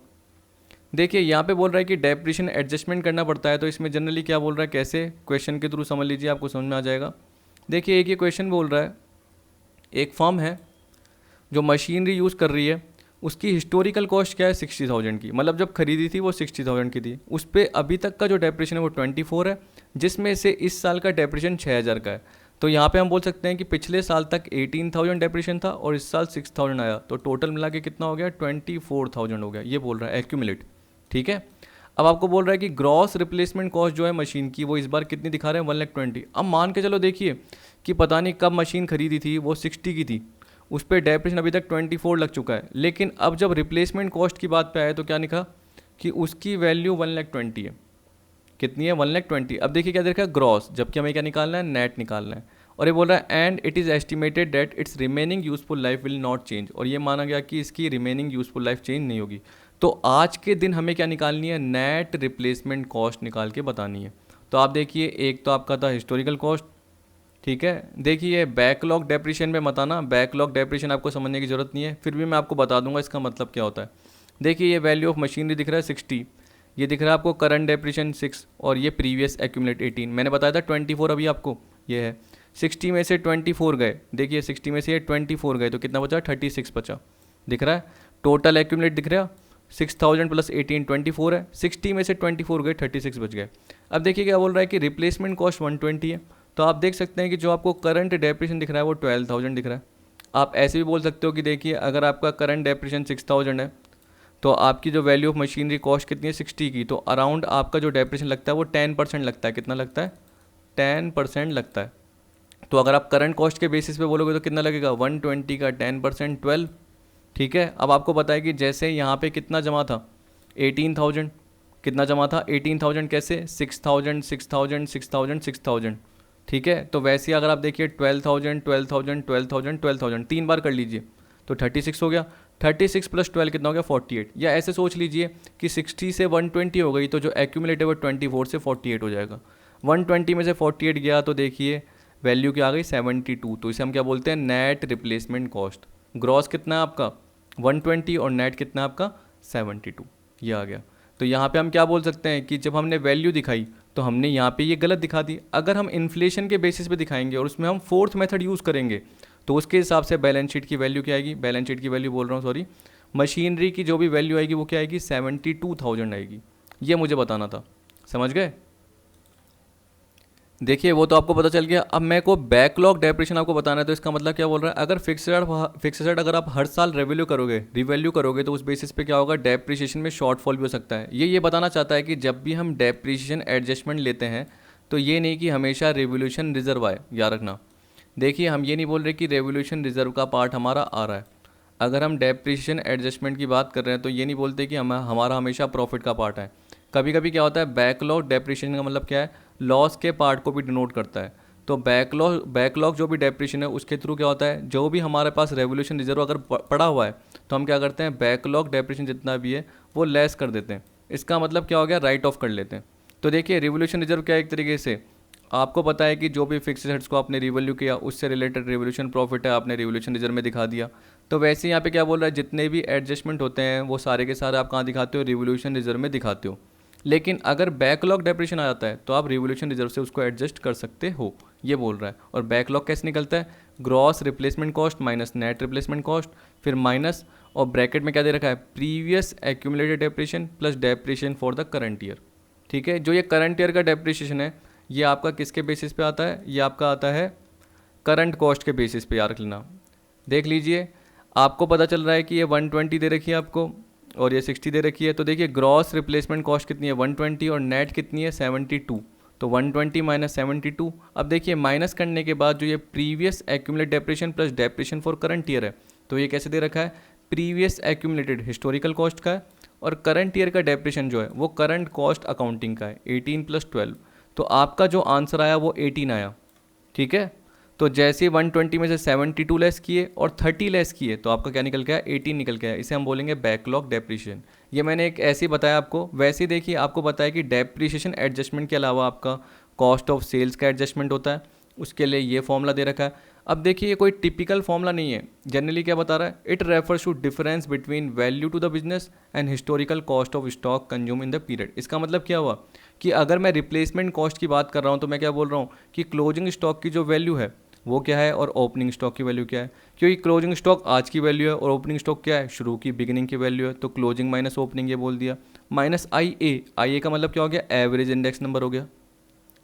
देखिए यहाँ पे बोल रहा है कि डेप्रिसिएशन एडजस्टमेंट करना पड़ता है, तो इसमें जनरली क्या बोल रहा है, कैसे, क्वेश्चन के थ्रू समझ लीजिए आपको समझ में आ जाएगा। देखिए एक ये क्वेश्चन बोल रहा है, एक फर्म है जो मशीनरी यूज़ कर रही है, उसकी हिस्टोरिकल कॉस्ट क्या है 60,000 की, मतलब जब खरीदी थी वो 60,000 की थी, उस पर अभी तक का जो डेप्रिसिएशन है वो 24 है, जिसमें से इस साल का डेप्रिसिएशन 6,000 का है। तो यहाँ पे हम बोल सकते हैं कि पिछले साल तक 18,000 डेप्रिसिएशन था और इस साल 6,000 आया, तो टोटल मिला के कितना हो गया, 24,000 हो गया, ये बोल रहा है एक्यूमुलेट। ठीक है, अब आपको बोल रहा है कि ग्रॉस रिप्लेसमेंट कॉस्ट जो है मशीन की वो इस बार कितनी दिखा रहे हैं, 1,20,000। अब मान के चलो देखिए कि पता नहीं कब मशीन खरीदी थी, वो 60 की थी, उस पर डेप्रिसिएशन अभी तक 24 लग चुका है, लेकिन अब जब रिप्लेसमेंट कॉस्ट की बात पे आए तो क्या लिखा कि उसकी वैल्यू 1,20,000 है। कितनी है, 1,20,000। अब देखिए क्या देखा, ग्रॉस, जबकि हमें क्या निकालना है, नेट निकालना है। और ये बोल रहा है and it is estimated that it's remaining useful life will not change, और ये माना गया कि इसकी रिमेनिंग यूजफुल लाइफ चेंज नहीं होगी। तो आज के दिन हमें क्या निकालनी है, नेट रिप्लेसमेंट कॉस्ट निकाल के बतानी है। तो आप देखिए एक तो आपका था हिस्टोरिकल कॉस्ट, ठीक है। देखिए बैकलॉग डेप्रिसिएशन में मत आना, बैकलॉग डेप्रिसिएशन आपको समझने की जरूरत नहीं है, फिर भी मैं आपको बता दूंगा इसका मतलब क्या होता है। देखिए ये वैल्यू ऑफ मशीनरी दिख रहा है 60, ये दिख रहा है आपको करंट डेप्रिसिएशन 6, और ये प्रीवियस एक्यूमुलेट 18। मैंने बताया था 24 अभी आपको, ये है 60 में से 24 गए, देखिए 60 में से ये 24 गए तो कितना बचा, 36 बचा, दिख रहा है। टोटल एक्यूमुलेट दिख रहा 6000 प्लस 18 24 है, 60 में से 24 गए 36 बच गए। अब देखिए क्या बोल रहा है कि रिप्लेसमेंट कॉस्ट 120 है, तो आप देख सकते हैं कि जो आपको करंट डेप्रिसिएशन दिख रहा है वो 12,000 दिख रहा है। आप ऐसे भी बोल सकते हो कि देखिए अगर आपका करंट डेप्रिसिएशन 6000 है तो आपकी जो वैल्यू ऑफ मशीनरी कॉस्ट कितनी है 60 की, तो अराउंड आपका जो डेप्रिसिएशन लगता है वो 10% लगता है। कितना लगता है? 10% लगता है। तो अगर आप करंट कॉस्ट के बेसिस पे बोलोगे तो कितना लगेगा? 120 का 10% 12। ठीक है, अब आपको पता है कि जैसे यहाँ पे कितना जमा था 18,000, कितना जमा था 18,000, कैसे 6,000 6,000 6,000 6,000। ठीक है, तो वैसे ही अगर आप देखिए 12,000 12,000 12,000 12,000 तीन बार कर लीजिए तो 36 हो गया। 36 प्लस 12 कितना हो गया? 48। या ऐसे सोच लीजिए कि 60 से 120 हो गई तो जो एक्यूमुलेट है वो 24 से 48 हो जाएगा। 120 में से 48 गया तो देखिए वैल्यू क्या आ गई? 72। तो इसे हम क्या बोलते हैं? Net replacement cost. ग्रॉस कितना है आपका? 120 और नेट कितना है आपका? 72। ये आ गया। तो यहाँ पे हम क्या बोल सकते हैं कि जब हमने वैल्यू दिखाई तो हमने यहाँ पे ये गलत दिखा दी। अगर हम इन्फ्लेशन के बेसिस पे दिखाएंगे और उसमें हम फोर्थ मेथड यूज़ करेंगे तो उसके हिसाब से बैलेंस शीट की वैल्यू क्या आएगी? बैलेंस शीट की वैल्यू बोल रहा हूँ सॉरी, मशीनरी की जो भी वैल्यू आएगी वो क्या आएगी? 72,000 आएगी। ये मुझे बताना था, समझ गए? देखिए वो तो आपको पता चल गया। अब मैं को बैकलॉग डेप्रिसिएशन आपको बताना है, तो इसका मतलब क्या बोल रहा है? अगर फिक्स्ड अगर आप हर साल रिवैल्यू करोगे तो उस बेसिस पे क्या होगा? डेप्रिसिएशन में शॉर्टफॉल भी हो सकता है। ये बताना चाहता है कि जब भी हम डेप्रिसिएशन एडजस्टमेंट लेते हैं तो ये नहीं कि हमेशा रिवोल्यूशन रिजर्व आए, याद रखना। देखिए हम ये नहीं बोल रहे कि रेवोल्यूशन रिजर्व का पार्ट हमारा आ रहा है। अगर हम डेप्रिसिएशन एडजस्टमेंट की बात कर रहे हैं तो ये नहीं बोलते कि हमारा हमेशा प्रॉफिट का पार्ट है। कभी कभी क्या होता है, बैकलॉग डेप्रिसिएशन का मतलब क्या है? लॉस के पार्ट को भी डिनोट करता है। तो बैकलॉग जो भी डेप्रिसिएशन है उसके थ्रू क्या होता है, जो भी हमारे पास रेवोल्यूशन रिजर्व अगर पड़ा हुआ है तो हम क्या करते हैं? बैकलॉग डेप्रिसिएशन जितना भी है वो लेस कर देते हैं। इसका मतलब क्या हो गया? राइट ऑफ कर लेते हैं। तो देखिए रिवोल्यूशन रिजर्व क्या है? एक तरीके से आपको पता है कि जो भी फिक्स एसेट्स को आपने रिवैल्यू किया उससे रिलेटेड रिवोल्यूशन प्रॉफिट है आपने रिवोल्यूशन रिजर्व में दिखा दिया। तो वैसे यहाँ पे क्या बोल रहा है? जितने भी एडजस्टमेंट होते हैं वो सारे के सारे आप कहाँ दिखाते हो? रिवोल्यूशन रिजर्व में दिखाते हो। लेकिन अगर बैकलॉग डेप्रिसिएशन आ जाता है तो आप रिवोल्यूशन रिजर्व से उसको एडजस्ट कर सकते हो, ये बोल रहा है। और बैकलॉग कैसे निकलता है? Gross replacement cost minus net replacement cost, फिर माइनस और ब्रैकेट में क्या दे रखा है? Previous accumulated depreciation plus depreciation for the current year. ठीक है, जो ये करंट ईयर का डेप्रिसिएशन है ये आपका किसके बेसिस पे आता है? ये आपका आता है करंट कॉस्ट के बेसिस पे, याद रख लेना। देख लीजिए आपको पता चल रहा है कि ये 120 दे रखी है आपको और ये 60 दे रखी है। तो देखिए ग्रॉस रिप्लेसमेंट कॉस्ट कितनी है? 120 और नेट कितनी है? 72। तो 120 माइनस 72। अब देखिए माइनस करने के बाद जो ये previous accumulated depreciation plus depreciation for current year है तो ये कैसे दे रखा है? प्रीवियस एक्यूमुलेटेड हिस्टोरिकल कॉस्ट का है और करंट ईयर का डेप्रिसिएशन जो है वो करंट कॉस्ट अकाउंटिंग का है, 18 प्लस 12। तो आपका जो आंसर आया वो 18 आया। ठीक है, तो जैसे 120 में से 72 लेस किए और 30 लेस किए तो आपका क्या निकल के आया? 18 निकल के आया। इसे हम बोलेंगे बैकलॉग डेप्रिसिएशन। ये मैंने एक ऐसे ही बताया आपको। वैसे देखिए आपको बताया कि डेप्रिसिएशन एडजस्टमेंट के अलावा आपका कॉस्ट ऑफ सेल्स का एडजस्टमेंट होता है, उसके लिए ये फॉर्मूला दे रखा है। अब देखिए ये कोई टिपिकल फॉर्मूला नहीं है। जनरली क्या बता रहा है? It refers to difference between value to the business and historical cost of stock consume in the period. इसका मतलब क्या हुआ कि अगर मैं रिप्लेसमेंट कॉस्ट की बात कर रहा हूँ तो मैं क्या बोल रहा हूँ कि क्लोजिंग स्टॉक की जो वैल्यू है वो क्या है और ओपनिंग स्टॉक की वैल्यू क्या है। क्योंकि क्लोजिंग स्टॉक आज की वैल्यू है और ओपनिंग स्टॉक क्या है? शुरू की बिगिनिंग की वैल्यू है। तो क्लोजिंग माइनस ओपनिंग ये बोल दिया। माइनस आई ए का मतलब क्या हो गया? एवरेज इंडेक्स नंबर हो गया।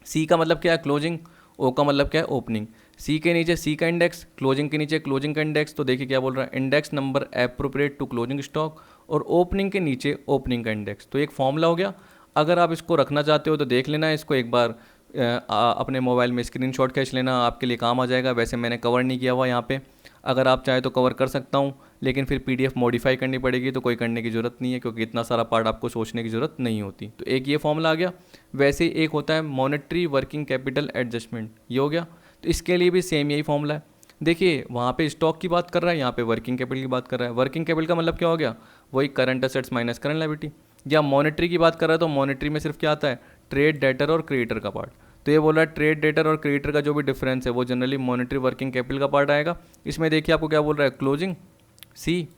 सी का मतलब क्या है? क्लोजिंग। ओ का मतलब क्या है? ओपनिंग। सी के नीचे सी का इंडेक्स, क्लोजिंग के नीचे क्लोजिंग का इंडेक्स। तो देखिए क्या बोल रहा है? Index number appropriate to closing stock और ओपनिंग के नीचे ओपनिंग का इंडेक्स। तो एक फॉर्मूला हो गया। अगर आप इसको रखना चाहते हो तो देख लेना इसको एक बार, अपने मोबाइल में स्क्रीनशॉट खींच लेना, आपके लिए काम आ जाएगा। वैसे मैंने कवर नहीं किया हुआ यहाँ पे, अगर आप चाहे तो कवर कर सकता हूँ, लेकिन फिर पीडीएफ मॉडिफाई करनी पड़ेगी तो कोई करने की ज़रूरत नहीं है क्योंकि इतना सारा पार्ट आपको सोचने की ज़रूरत नहीं होती। तो एक ये फॉर्मूला आ गया। वैसे ही एक होता है मॉनेटरी वर्किंग कैपिटल एडजस्टमेंट, ये हो गया। तो इसके लिए भी सेम यही फॉर्मूला है। देखिए वहाँ पे स्टॉक की बात कर रहा है, यहाँ पे वर्किंग कैपिटल की बात कर रहा है। वर्किंग कैपिटल का मतलब क्या हो गया? वही current assets minus current liability. या मॉनेटरी की बात कर रहा है तो मॉनेटरी में सिर्फ क्या आता है? ट्रेड डेटर और क्रेडिटर का पार्ट। तो ये बोल रहा है ट्रेड डेटर और क्रेडिटर का जो भी डिफरेंस है वो जनरली मॉनेटरी वर्किंग कैपिटल का पार्ट आएगा। इसमें देखिए आपको क्या बोल रहा है? क्लोजिंग। सी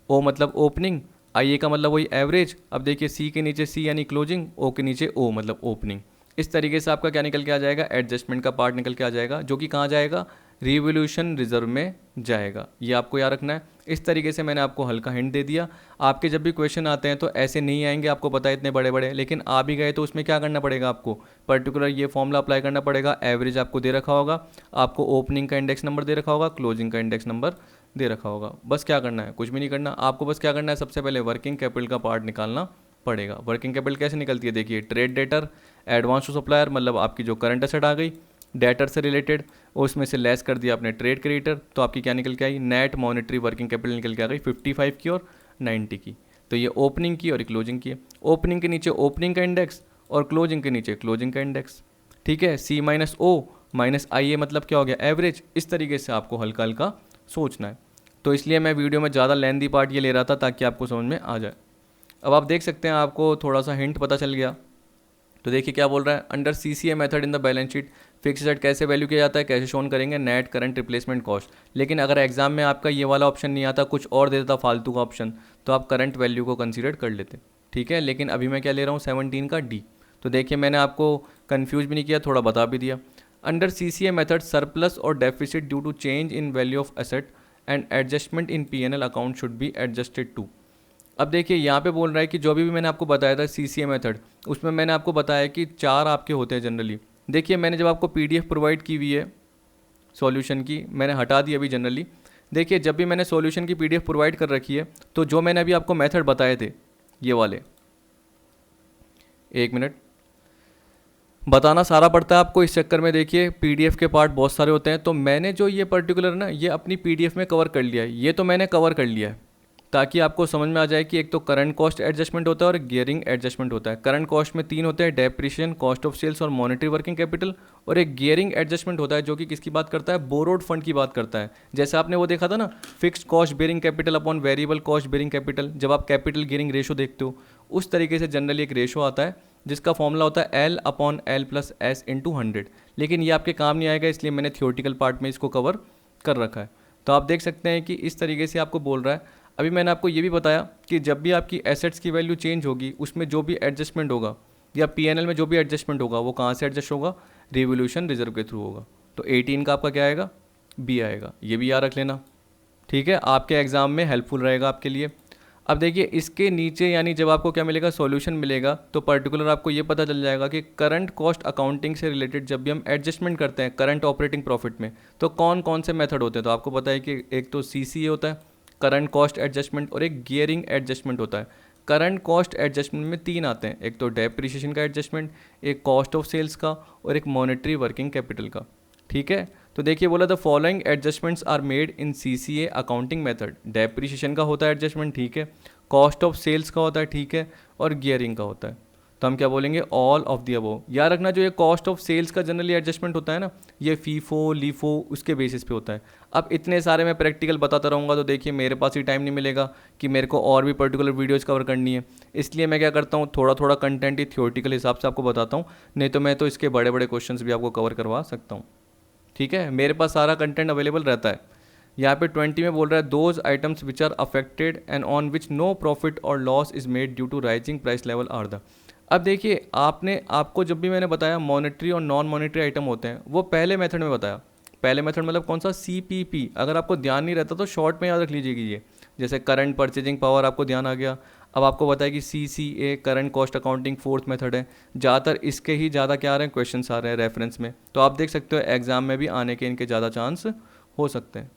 ओ मतलब ओपनिंग, आई ए का मतलब वही एवरेज। अब देखिए सी के नीचे सी यानी क्लोजिंग, ओ के नीचे ओ मतलब ओपनिंग। इस तरीके से आपका क्या निकल के आ जाएगा? एडजस्टमेंट का पार्ट निकल के आ जाएगा, जो कि कहाँ जाएगा? रिवोल्यूशन रिजर्व में जाएगा। ये आपको याद रखना है। इस तरीके से मैंने आपको हल्का हिंट दे दिया। आपके जब भी क्वेश्चन आते हैं तो ऐसे नहीं आएंगे, आपको पता है इतने बड़े बड़े, लेकिन आ भी गए तो उसमें क्या करना पड़ेगा, आपको पर्टिकुलर ये फॉर्मूला अप्लाई करना पड़ेगा। एवरेज आपको दे रखा होगा, आपको ओपनिंग का इंडेक्स नंबर दे रखा होगा, क्लोजिंग का इंडेक्स नंबर दे रखा होगा। बस क्या करना है, कुछ भी नहीं करना आपको, बस क्या करना है, सबसे पहले वर्किंग कैपिटल का पार्ट निकालना पड़ेगा। वर्किंग कैपिटल कैसे निकलती है, देखिए trade debtor, advance to supplier, मतलब आपकी जो करंट एसेट आ गई डेटर से रिलेटेड, और उसमें से लेस कर दिया आपने ट्रेड क्रेडिटर, तो आपकी क्या निकल के आई, नेट मॉनेटरी वर्किंग कैपिटल निकल के आ गई 55 की और 90 की। तो ये ओपनिंग की और क्लोजिंग की है। ओपनिंग के नीचे ओपनिंग का इंडेक्स और क्लोजिंग के नीचे क्लोजिंग का इंडेक्स, ठीक है। C minus O minus IA मतलब क्या हो गया, एवरेज। इस तरीके से आपको हल्का हल्का सोचना है। तो इसलिए मैं वीडियो में ज़्यादा लेंथी पार्ट ये ले रहा था ताकि आपको समझ में आ जाए। अब आप देख सकते हैं, आपको थोड़ा सा हिंट पता चल गया। तो देखिए क्या बोल रहा है, under CCA method in the balance sheet fix asset कैसे वैल्यू किया जाता है, कैसे शोन करेंगे, नेट करंट रिप्लेसमेंट कॉस्ट। लेकिन अगर एग्जाम में आपका ये वाला ऑप्शन नहीं आता, कुछ और दे देता फालतू का ऑप्शन, तो आप करंट वैल्यू को कंसीडर कर लेते, ठीक है। लेकिन अभी मैं क्या ले रहा हूँ, 17 का D। तो देखिए मैंने आपको कन्फ्यूज भी नहीं किया, थोड़ा बता भी दिया। अंडर CCA मेथड सरप्लस और deficit due to change in value of asset and adjustment in P&L account should be adjusted to. अब देखिए यहाँ पे बोल रहा है कि जो भी मैंने आपको बताया था CCA मेथड, उसमें मैंने आपको बताया कि 4 आपके होते हैं जनरली। देखिए मैंने जब आपको PDF प्रोवाइड की हुई है सॉल्यूशन की, मैंने हटा दी अभी जनरली। देखिए जब भी मैंने सॉल्यूशन की PDF प्रोवाइड कर रखी है, तो जो मैंने अभी आपको मेथड बताए थे ये वाले, एक मिनट, बताना सारा पड़ता है आपको इस चक्कर में। देखिए PDF के पार्ट बहुत सारे होते हैं, तो मैंने जो ये पर्टिकुलर ना ये अपनी PDF में कवर कर लिया है, ये तो मैंने कवर कर लिया है ताकि आपको समझ में आ जाए कि एक तो करंट कॉस्ट एडजस्टमेंट होता है और गियरिंग एडजस्टमेंट होता है। करंट कॉस्ट में 3 होते हैं, डेप्रिसिएशन, कॉस्ट ऑफ सेल्स और मॉनेटरी वर्किंग कैपिटल, और एक गियरिंग एडजस्टमेंट होता है जो कि किसकी बात करता है, बोरोड फंड की बात करता है। जैसे आपने वो देखा था ना, fixed cost bearing capital upon variable cost bearing capital, जब आप कैपिटल गियरिंग रेशो देखते हो, उस तरीके से जनरली एक रेशो आता है जिसका फॉर्मूला होता है L upon L plus S into 100। लेकिन ये आपके काम नहीं आएगा, इसलिए मैंने थियोरटिकल पार्ट में इसको कवर कर रखा है। तो आप देख सकते हैं कि इस तरीके से आपको बोल रहा है। अभी मैंने आपको ये भी बताया कि जब भी आपकी एसेट्स की वैल्यू चेंज होगी, उसमें जो भी एडजस्टमेंट होगा या P&L में जो भी एडजस्टमेंट होगा, वो कहाँ से एडजस्ट होगा, रिवोल्यूशन रिजर्व के थ्रू होगा। तो 18 का आपका क्या आएगा, B आएगा। ये भी याद रख लेना, ठीक है, आपके एग्जाम में हेल्पफुल रहेगा आपके लिए। अब देखिए इसके नीचे यानी जब आपको क्या मिलेगा, सॉल्यूशन मिलेगा, तो पर्टिकुलर आपको ये पता चल जाएगा कि करंट कॉस्ट अकाउंटिंग से रिलेटेड जब भी हम एडजस्टमेंट करते हैं करंट ऑपरेटिंग प्रॉफिट में, तो कौन कौन से मेथड होते हैं। तो आपको पता है कि एक तो CCA होता है, करंट कॉस्ट एडजस्टमेंट, और एक गियरिंग एडजस्टमेंट होता है। करंट कॉस्ट एडजस्टमेंट में 3 आते हैं, एक तो डेप्रिसिएशन का एडजस्टमेंट, एक कॉस्ट ऑफ सेल्स का, और एक मॉनेटरी वर्किंग कैपिटल का, ठीक है। तो देखिए बोला the following adjustments are made in CCA accounting method. Depreciation का होता है एडजस्टमेंट, ठीक है, कॉस्ट ऑफ सेल्स का होता है, ठीक है, और गियरिंग का होता है। तो हम क्या बोलेंगे, ऑल ऑफ दी अबव। याद रखना जो ये कॉस्ट ऑफ सेल्स का जनरली एडजस्टमेंट होता है ना, ये फीफो लीफो उसके बेसिस पे होता है। अब इतने सारे मैं प्रैक्टिकल बताता रहूँगा तो देखिए मेरे पास ही टाइम नहीं मिलेगा कि मेरे को और भी पर्टिकुलर वीडियोज़ कवर करनी है। इसलिए मैं क्या करता हूँ, थोड़ा थोड़ा कंटेंट ही थियोरटिकल हिसाब से आपको बताता हूँ, नहीं तो मैं तो इसके बड़े बड़े क्वेश्चन भी आपको कवर करवा सकता हूँ, ठीक है। मेरे पास सारा कंटेंट अवेलेबल रहता है। यहाँ पे 20 में बोल रहा है those items which are affected and on which no profit और loss is made due to rising price level are the. अब देखिए आपको जब भी मैंने बताया मॉनेटरी और नॉन मॉनेटरी आइटम होते हैं, वो पहले मेथड में बताया। पहले मेथड मतलब कौन सा, CPP। अगर आपको ध्यान नहीं रहता तो शॉर्ट में याद रख लीजिएगा ये, जैसे करंट परचेजिंग पावर आपको ध्यान आ गया। अब आपको बताया कि CCA current cost accounting 4th method है। ज़्यादातर इसके ही ज़्यादा क्या आ रहे हैं, क्वेश्चन आ रहे हैं रेफरेंस में, तो आप देख सकते हो एग्जाम में भी आने के इनके ज़्यादा चांस हो सकते हैं।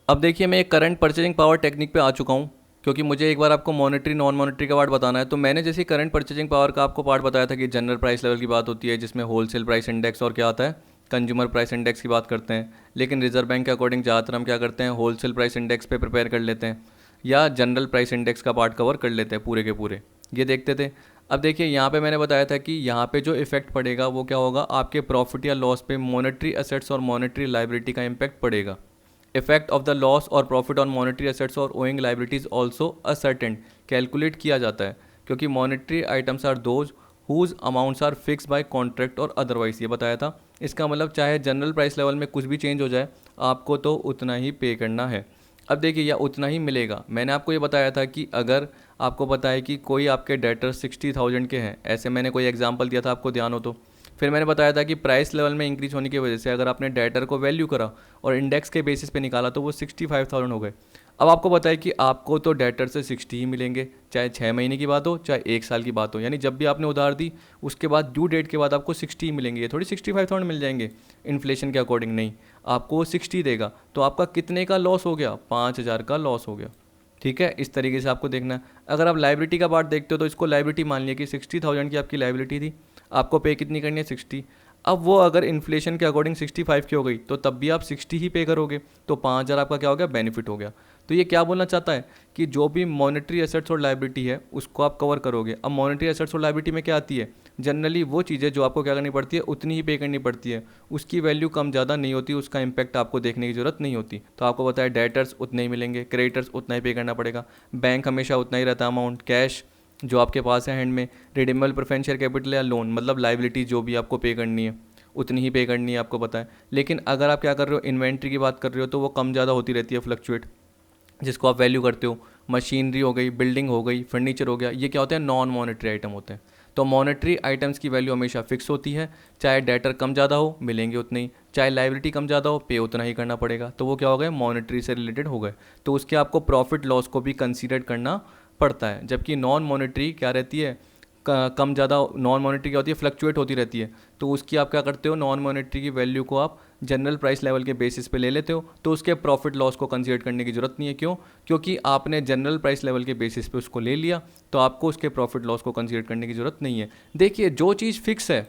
अब देखिए मैं एक करंट परचेजिंग पावर टेक्निक पे आ चुका हूँ, क्योंकि मुझे एक बार आपको मॉनेटरी नॉन मॉनेटरी का पार्ट बताना है। तो मैंने जैसे करंट परचेजिंग पावर का आपको पार्ट बताया था कि जनरल प्राइस लेवल की बात होती है, जिसमें होलसेल प्राइस इंडेक्स और क्या आता है, कंज्यूमर प्राइस इंडेक्स की बात करते हैं। लेकिन रिजर्व बैंक के अकॉर्डिंग ज़्यादातर हम क्या करते हैं, होलसेल प्राइस इंडेक्स पे प्रिपेयर कर लेते हैं, या जनरल प्राइस इंडेक्स का पार्ट कवर कर लेते हैं पूरे के पूरे, ये देखते थे। अब देखिए यहाँ पे मैंने बताया था कि यहाँ पे जो इफेक्ट पड़ेगा वो क्या होगा, आपके प्रॉफिट या लॉस पे मॉनेटरी एसेट्स और मॉनेटरी लाइबिलिटी का इम्पैक्ट पड़ेगा। इफेक्ट ऑफ द लॉस और प्रॉफिट ऑन मॉनेटरी एसेट्स और owing liabilities also ascertain, calculate किया जाता है, क्योंकि monetary items are those whose amounts are fixed by contract और अदरवाइज, ये बताया था। इसका मतलब चाहे जनरल प्राइस लेवल में कुछ भी चेंज हो जाए, आपको तो उतना ही पे करना है। अब देखिए या उतना ही मिलेगा। मैंने आपको ये बताया था कि अगर आपको पता है कि कोई आपके डेटर 60,000 के हैं, ऐसे मैंने कोई एग्जांपल दिया था आपको ध्यान हो फिर मैंने बताया था कि प्राइस लेवल में इंक्रीज होने की वजह से अगर आपने डेटर को वैल्यू करा और इंडेक्स के बेसिस पे निकाला तो वो 65,000 हो गए। अब आपको बताया कि आपको तो डेटर से 60 ही मिलेंगे, चाहे 6 महीने की बात हो चाहे 1 साल की बात हो, यानी जब भी आपने उधार दी उसके बाद ड्यू डेट के बाद आपको 60 ही मिलेंगे, ये थोड़ी 65,000 मिल जाएंगे इन्फ्लेशन के अकॉर्डिंग, नहीं, आपको वो 60 देगा। तो आपका कितने का लॉस हो गया? 5,000 का लॉस हो गया। ठीक है, इस तरीके से आपको देखना है। अगर आप लाइबिलिटी का पार्ट देखते हो तो इसको लाइबिलिटी मान लिया कि 60,000 की आपकी लाइबिलिटी थी, आपको पे कितनी करनी है? 60। अब वो अगर इन्फ्लेशन के अकॉर्डिंग 65 की हो गई तो तब भी आप 60 ही पे करोगे, तो 5,000 आपका क्या हो गया? बेनिफिट हो गया। तो ये क्या बोलना चाहता है कि जो भी मॉनेटरी एसेट्स और लाइबिलिटी है उसको आप कवर करोगे। अब मॉनेटरी एसेट्स और लाइबिलिटी में क्या आती है? जनरली वो चीज़ें जो आपको क्या करनी पड़ती है उतनी ही पे करनी पड़ती है, उसकी वैल्यू कम ज़्यादा नहीं होती, उसका इंपैक्ट आपको देखने की ज़रूरत नहीं होती। तो आपको बताया डेटर्स उतने ही मिलेंगे, क्रेडिटर्स उतना ही पे करना पड़ेगा, बैंक हमेशा उतना ही रहता है अमाउंट, कैश जो आपके पास है हैंड में, रिडीमेबल प्रेफरेंस शेयर कैपिटल या लोन, मतलब लाइबिलिटी जो भी आपको पे करनी है उतनी ही पे करनी है, आपको पता है। लेकिन अगर आप क्या कर रहे हो, इन्वेंट्री की बात कर रहे हो, तो वो कम ज़्यादा होती रहती है, फ्लक्चुएट, जिसको आप वैल्यू करते हो। मशीनरी हो गई, बिल्डिंग हो गई, फर्नीचर हो गया, ये क्या होते हैं? नॉन मॉनेटरी आइटम होते हैं। तो मॉनेटरी आइटम्स की वैल्यू हमेशा फिक्स होती है, चाहे डेटर कम ज़्यादा हो मिलेंगे उतने ही, चाहे लाइबिलिटी कम ज़्यादा हो पे उतना ही करना पड़ेगा। तो वो क्या हो गए? मॉनेटरी से रिलेटेड हो गए। तो उसके आपको प्रॉफिट लॉस को भी कंसीडर करना पड़ता है। जबकि नॉन मॉनेटरी क्या रहती है? कम ज़्यादा, नॉन मॉनेटरी क्या होती है? फ्लक्चुएट होती रहती है। तो उसकी आप क्या करते हो? नॉन मॉनेटरी की वैल्यू को आप जनरल प्राइस लेवल के बेसिस पे ले लेते हो, तो उसके प्रॉफिट लॉस को कंसीडर करने की ज़रूरत नहीं है। क्यों? क्योंकि आपने जनरल प्राइस लेवल के बेसिस पे उसको ले लिया, तो आपको उसके प्रॉफिट लॉस को कंसीडर करने की ज़रूरत नहीं है। देखिए, जो चीज़ फिक्स है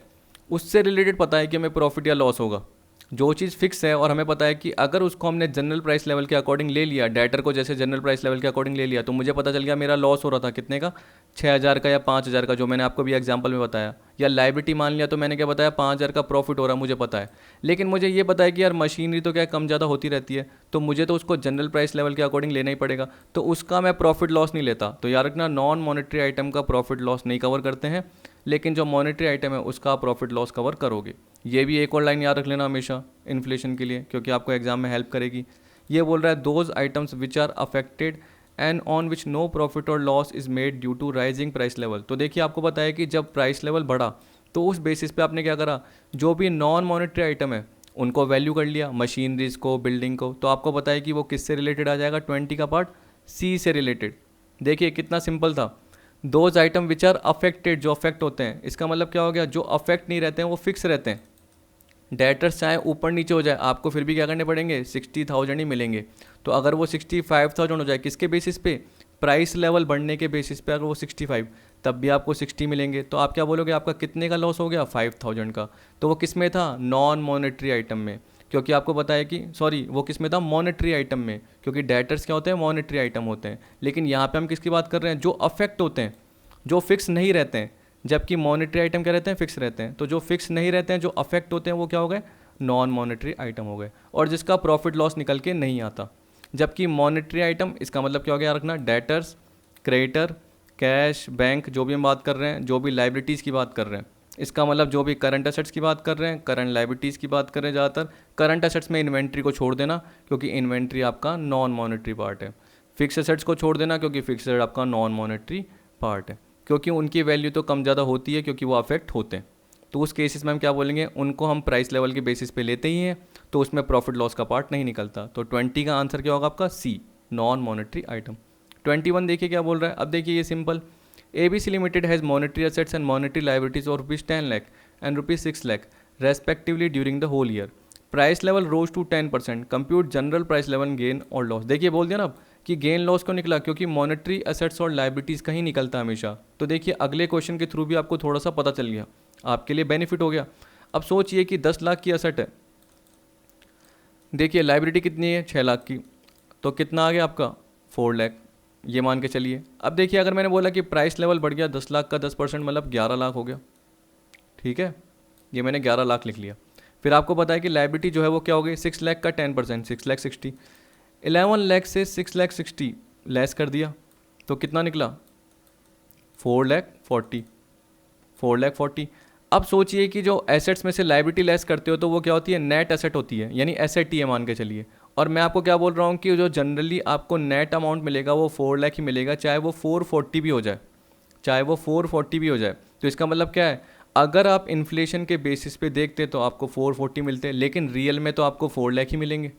उससे रिलेटेड पता है कि हमें प्रॉफिट या लॉस होगा। जो चीज़ फिक्स है और हमें पता है कि अगर उसको हमने जनरल प्राइस लेवल के अकॉर्डिंग ले लिया, डेटर को जैसे जनरल प्राइस लेवल के अकॉर्डिंग ले लिया, तो मुझे पता चल गया मेरा लॉस हो रहा था कितने का? 6,000 का या 5,000 का, जो मैंने आपको भी एग्जांपल में बताया। या लाइबिलिटी मान लिया तो मैंने क्या बताया? 5,000 का प्रॉफिट हो रहा, मुझे पता है। लेकिन मुझे ये पता है कि यार मशीनरी तो क्या कम ज़्यादा होती रहती है, तो मुझे तो उसको जनरल प्राइस लेवल के अकॉर्डिंग लेना ही पड़ेगा, तो उसका मैं प्रॉफिट लॉस नहीं लेता। तो यार रखना, नॉन मॉनेटरी आइटम का प्रॉफिट लॉस नहीं कवर करते हैं, लेकिन जो मॉनेटरी आइटम है उसका प्रॉफिट लॉस कवर करोगे। ये भी एक और लाइन याद रख लेना हमेशा इन्फ्लेशन के लिए, क्योंकि आपको एग्जाम में हेल्प करेगी। ये बोल रहा है those items which are affected and on which no profit और loss is made due to rising price level. तो देखिए, आपको पता है कि जब प्राइस लेवल बढ़ा तो उस बेसिस पे आपने क्या करा? जो भी नॉन मॉनेटरी आइटम है उनको वैल्यू कर लिया, मशीनरीज को, बिल्डिंग को। तो आपको पता है कि वो किससे रिलेटेड आ जाएगा? 20 का पार्ट सी से रिलेटेड। देखिए कितना सिंपल था। Those item which are affected, जो अफेक्ट होते हैं, इसका मतलब क्या हो गया? जो अफेक्ट नहीं रहते हैं वो फिक्स रहते हैं। डेटर्स चाहे ऊपर नीचे हो जाए आपको फिर भी क्या करने पड़ेंगे? 60,000 ही मिलेंगे। तो अगर वो 65,000 हो जाए, किसके बेसिस पे? प्राइस लेवल बढ़ने के बेसिस पे, अगर वो 65, तब भी आपको 60 मिलेंगे। तो आप क्या बोलोगे? आपका कितने का लॉस हो गया? 5,000 का। तो वो किस में था? नॉन मॉनेटरी आइटम में। क्योंकि आपको पता है कि, सॉरी, वो किस में था? मॉनेटरी आइटम में, क्योंकि डेटर्स क्या होते हैं? मॉनेटरी आइटम होते हैं। लेकिन यहाँ पे हम किसकी बात कर रहे हैं? जो अफेक्ट होते हैं, जो फिक्स नहीं रहते हैं। जबकि मॉनेटरी आइटम क्या रहते हैं? फिक्स रहते हैं। तो जो फिक्स नहीं रहते हैं, जो अफेक्ट होते हैं, वो क्या हो गए? नॉन मॉनेटरी आइटम हो गए, और जिसका प्रॉफिट लॉस निकल के नहीं आता। जबकि मॉनेटरी आइटम, इसका मतलब क्या हो गया रखना? डेटर्स, क्रेडिटर, कैश, बैंक, जो भी हम बात कर रहे हैं, जो भी लाइबिलिटीज़ की बात कर रहे हैं, इसका मतलब जो भी करंट एसेट्स की बात कर रहे हैं, करंट लाइबिलिटीज़ की बात कर रहे हैं। ज़्यादातर करंट एसेट्स में इन्वेंट्री को छोड़ देना, क्योंकि इन्वेंट्री आपका नॉन मॉनेटरी पार्ट है। फिक्स एसेट्स को छोड़ देना, क्योंकि फिक्स एसेट आपका नॉन मॉनेटरी पार्ट है, क्योंकि उनकी वैल्यू तो कम ज़्यादा होती है, क्योंकि वो अफेक्ट होते हैं। तो उस केसेस में हम क्या बोलेंगे? उनको हम प्राइस लेवल के बेसिस पे लेते ही हैं, तो उसमें प्रॉफिट लॉस का पार्ट नहीं निकलता। तो 20 का आंसर क्या होगा आपका? सी, नॉन मॉनेटरी आइटम। 21 देखिए क्या बोल रहा है। अब देखिए ये simple. ABC limited has monetary assets and monetary liabilities of ₹10 lakh and ₹6 lakh respectively during the whole year. Price level rose to 10%। Compute general price level gain और लॉस। देखिए बोल दिया ना कि गेन लॉस क्यों निकला? क्योंकि मॉनेटरी एसेट्स और लाइबिलिटीज़ का ही निकलता हमेशा। तो देखिए अगले क्वेश्चन के थ्रू भी आपको थोड़ा सा पता चल गया, आपके लिए बेनिफिट हो गया। अब सोचिए कि 10 लाख की एसेट है, देखिए लाइबिलिटी कितनी है? 6 लाख की, तो कितना आ गया आपका? 4 लाख, ये मान के चलिए। अब देखिए अगर मैंने बोला कि प्राइस लेवल बढ़ गया 10 लाख का 10%, मतलब 11 लाख हो गया। ठीक है, ये मैंने 11 लाख लिख लिया। फिर आपको पता है कि लाइबिलिटी जो है वो क्या हो गई? 6 लाख का 10%, 6 लाख 60। 11 लाख से 6 लाख 60 लेस कर दिया, तो कितना निकला? 4 लाख 40, 4 लाख 40। अब सोचिए कि जो एसेट्स में से लाइबिलिटी लेस करते हो तो वो क्या होती है? नेट एसेट होती है, यानी एसेट ही है मान के चलिए। और मैं आपको क्या बोल रहा हूँ कि जो जनरली आपको नेट अमाउंट मिलेगा वो 4 लाख ही मिलेगा, चाहे वो 440 भी हो जाए, चाहे वो 440 भी हो जाए। तो इसका मतलब क्या है? अगर आप इन्फ्लेशन के बेसिस पे देखते तो आपको 440 मिलते हैं, लेकिन रियल में तो आपको 4 लाख ही मिलेंगे,